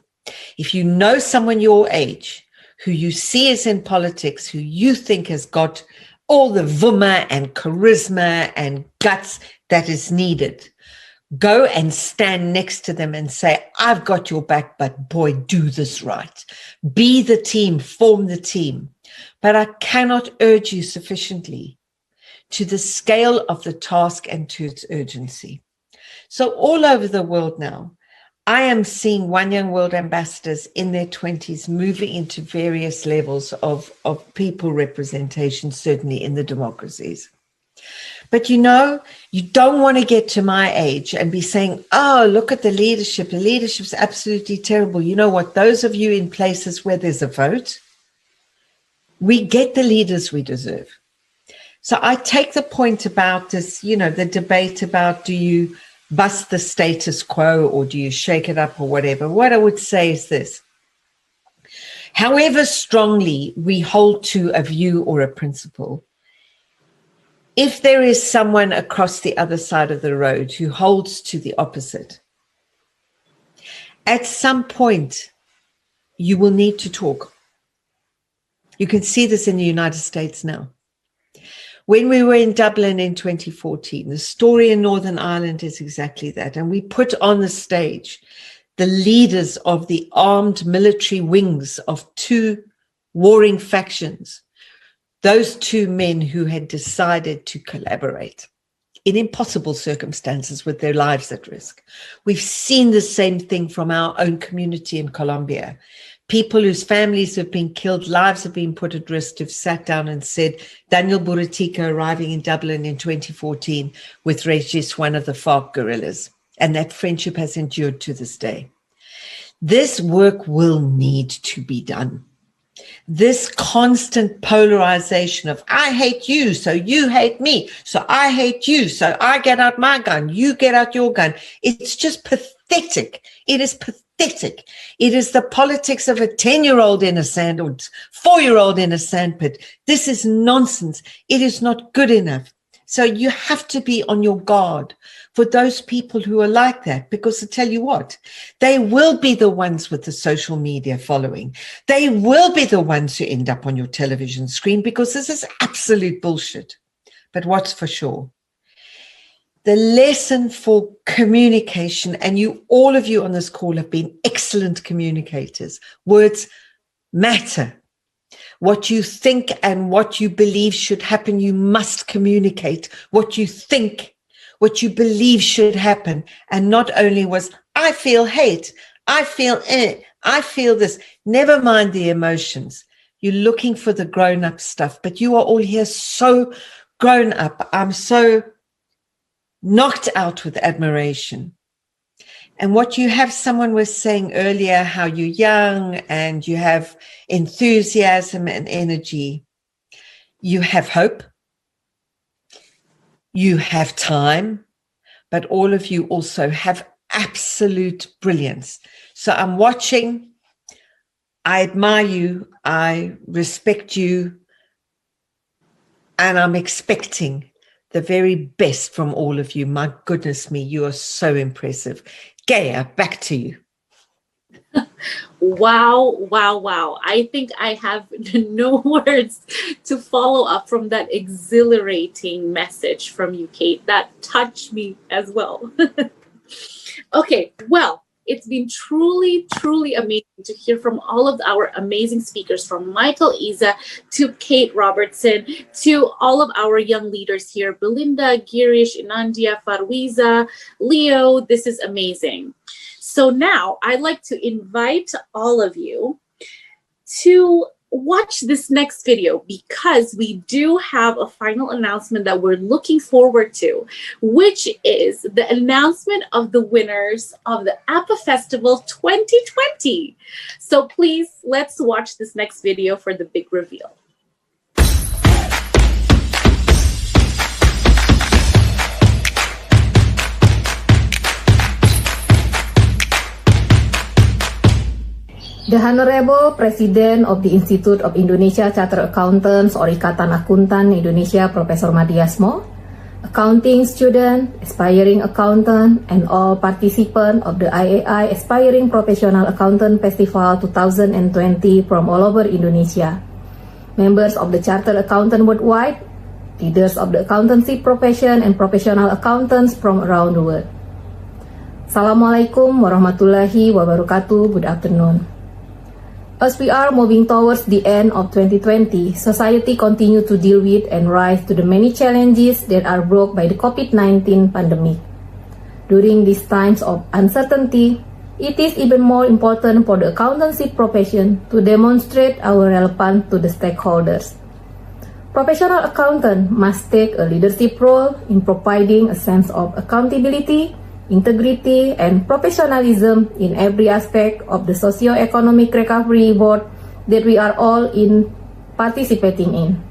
If you know someone your age who you see is in politics, who you think has got all the vuma and charisma and guts that is needed, go and stand next to them and say, I've got your back, but boy, do this right. Be the team, form the team. But I cannot urge you sufficiently to the scale of the task and to its urgency. So all over the world now, I am seeing One Young World ambassadors in their 20s moving into various levels of people representation, certainly in the democracies. But you don't want to get to my age and be saying, oh, look at the leadership. The leadership's absolutely terrible. You know what? Those of you in places where there's a vote, we get the leaders we deserve. So I take the point about this, the debate about do you bust the status quo or do you shake it up or whatever. What I would say is this. However strongly we hold to a view or a principle, if there is someone across the other side of the road who holds to the opposite, at some point you will need to talk. You can see this in the United States now. When we were in Dublin in 2014, the story in Northern Ireland is exactly that. And we put on the stage the leaders of the armed military wings of two warring factions, those two men who had decided to collaborate in impossible circumstances with their lives at risk. We've seen the same thing from our own community in Colombia. People whose families have been killed, lives have been put at risk, have sat down and said, Daniel Buritica arriving in Dublin in 2014 with Regis, one of the FARC guerrillas. And that friendship has endured to this day. This work will need to be done. This constant polarization of I hate you, so you hate me, so I hate you, so I get out my gun, you get out your gun. It's just pathetic. It is pathetic. It is the politics of a 10-year-old in a sand or 4-year-old in a sandpit. This is nonsense. It is not good enough. So you have to be on your guard for those people who are like that, because I tell you what, they will be the ones with the social media following. They will be the ones who end up on your television screen, because this is absolute bullshit. But what's for sure? The lesson for communication, and all of you on this call have been excellent communicators. Words matter. What you think and what you believe should happen, you must communicate what you think, what you believe should happen. And not only was, I feel hate, I feel I feel this. Never mind the emotions. You're looking for the grown-up stuff, but you are all here so grown up. I'm so knocked out with admiration. And what you have, someone was saying earlier, how you're young and you have enthusiasm and energy. You have hope. You have time, but all of you also have absolute brilliance. So I'm watching. I admire you. I respect you. And I'm expecting the very best from all of you. My goodness me, you are so impressive. Gaia, back to you. Wow, wow, wow. I think I have no words to follow up from that exhilarating message from you, Kate. That touched me as well. Okay, well, it's been truly, truly amazing to hear from all of our amazing speakers, from Michael Isa to Kate Robertson, to all of our young leaders here, Belinda, Girish, Inandia, Farwiza, Leo. This is amazing. So now I'd like to invite all of you to watch this next video, because we do have a final announcement that we're looking forward to, which is the announcement of the winners of the APA Festival 2020. So please, let's watch this next video for the big reveal. The Honorable President of the Institute of Indonesia Chartered Accountants or Ikatan Akuntan Indonesia, Professor Madiasmo, accounting student, aspiring accountant, and all participants of the IAI Aspiring Professional Accountant Festival 2020 from all over Indonesia, members of the Chartered Accountant worldwide, leaders of the accountancy profession, and professional accountants from around the world. Assalamualaikum warahmatullahi wabarakatuh. Good afternoon. As we are moving towards the end of 2020, society continues to deal with and rise to the many challenges that are brought by the COVID-19 pandemic. During these times of uncertainty, it is even more important for the accountancy profession to demonstrate our relevance to the stakeholders. Professional accountants must take a leadership role in providing a sense of accountability, integrity, and professionalism in every aspect of the socio-economic recovery board that we are all participating in.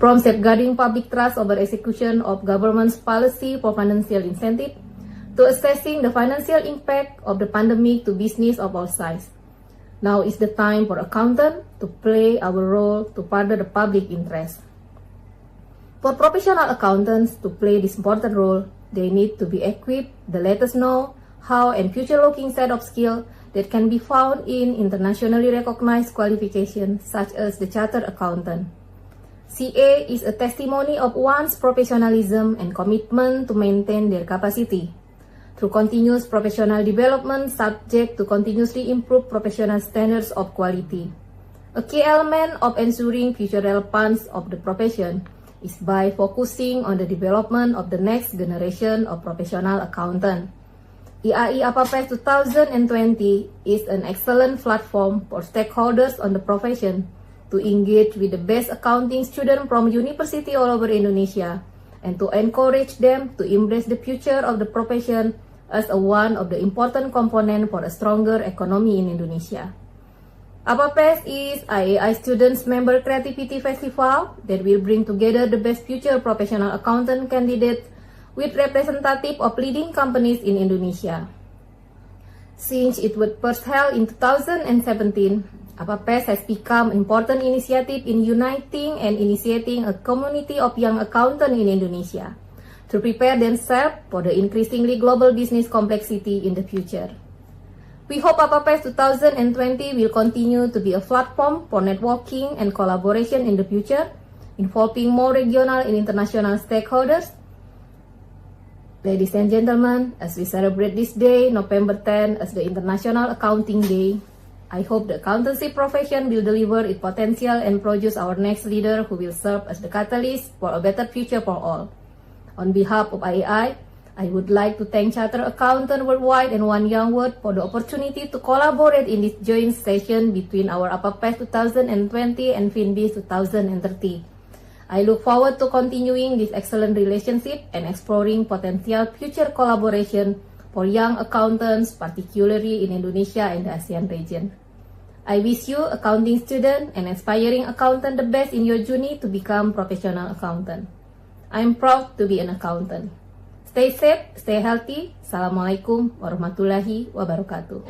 From safeguarding public trust over execution of government's policy for financial incentive, to assessing the financial impact of the pandemic to business of all sizes. Now is the time for accountants to play our role to further the public interest. For professional accountants to play this important role, they need to be equipped the latest know, how, and future-looking set of skills that can be found in internationally recognized qualifications such as the Chartered Accountant. CA is a testimony of one's professionalism and commitment to maintain their capacity through continuous professional development subject to continuously improve professional standards of quality. A key element of ensuring future relevance of the profession is by focusing on the development of the next generation of professional accountants. IAI APAFest 2020 is an excellent platform for stakeholders on the profession to engage with the best accounting students from universities all over Indonesia and to encourage them to embrace the future of the profession as one of the important components for a stronger economy in Indonesia. APAFest is IAI Students Member Creativity Festival that will bring together the best future professional accountant candidates with representatives of leading companies in Indonesia. Since it was first held in 2017, APAPES has become an important initiative in uniting and initiating a community of young accountants in Indonesia to prepare themselves for the increasingly global business complexity in the future. We hope APAPES 2020 will continue to be a platform for networking and collaboration in the future, involving more regional and international stakeholders. Ladies and gentlemen, as we celebrate this day, November 10, as the International Accounting Day, I hope the accountancy profession will deliver its potential and produce our next leader who will serve as the catalyst for a better future for all. On behalf of IAI, I would like to thank Chartered Accountants Worldwide and One Young World for the opportunity to collaborate in this joint session between our APAPES 2020 and FinBiz 2030. I look forward to continuing this excellent relationship and exploring potential future collaboration for young accountants, particularly in Indonesia and the ASEAN region. I wish you, accounting student and aspiring accountant, the best in your journey to become professional accountant. I am proud to be an accountant. Stay safe, stay healthy. Assalamualaikum warahmatullahi wabarakatuh.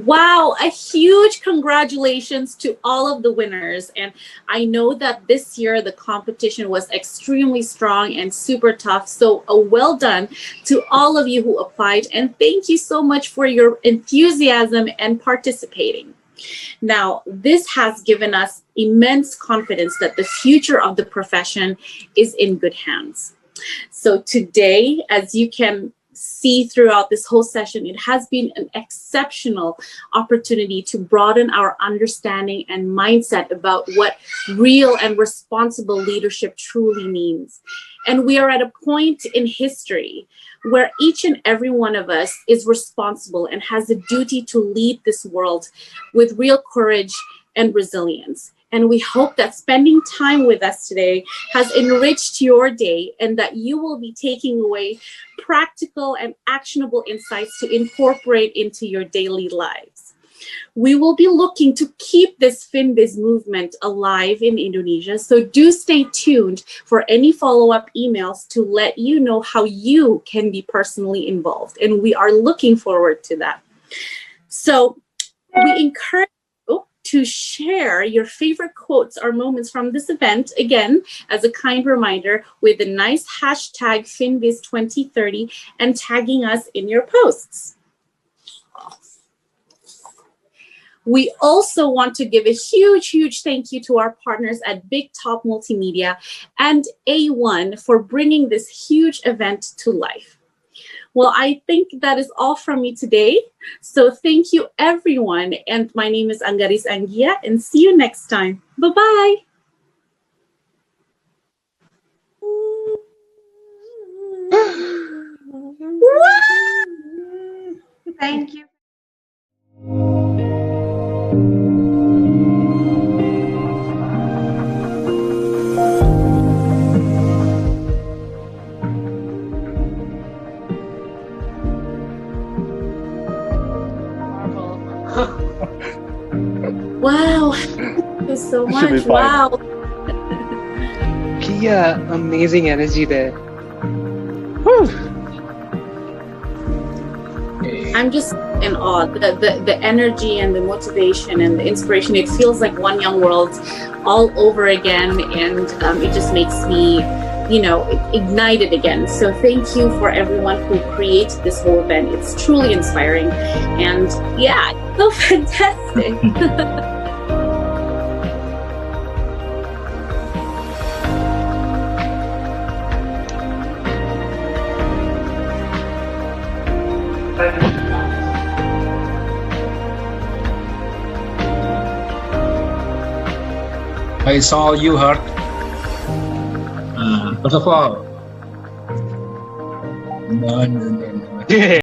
Wow, a huge congratulations to all of the winners. And I know that this year the competition was extremely strong and super tough. So well done to all of you who applied. And thank you so much for your enthusiasm and participating. Now, this has given us immense confidence that the future of the profession is in good hands. So today, as you can see throughout this whole session, it has been an exceptional opportunity to broaden our understanding and mindset about what real and responsible leadership truly means. And we are at a point in history where each and every one of us is responsible and has a duty to lead this world with real courage and resilience. And we hope that spending time with us today has enriched your day and that you will be taking away practical and actionable insights to incorporate into your daily lives. We will be looking to keep this FinBiz movement alive in Indonesia, so do stay tuned for any follow-up emails to let you know how you can be personally involved. And we are looking forward to that. So we encourage to share your favorite quotes or moments from this event, again, as a kind reminder, with the nice hashtag FinBiz2030 and tagging us in your posts. We also want to give a huge thank you to our partners at Big Top Multimedia and A1 for bringing this huge event to life. Well, I think that is all from me today. So thank you, everyone. And my name is Anggaris Anggia, and see you next time. Bye-bye. Thank you. Wow. Thank you so much. Wow. Kia, amazing energy there. Whew. I'm just in awe. The energy and the motivation and the inspiration, it feels like one young world all over again. And it just makes me, ignited again. So thank you for everyone who created this whole event. It's truly inspiring. And yeah, it's so fantastic. I saw you heard. First of all, no.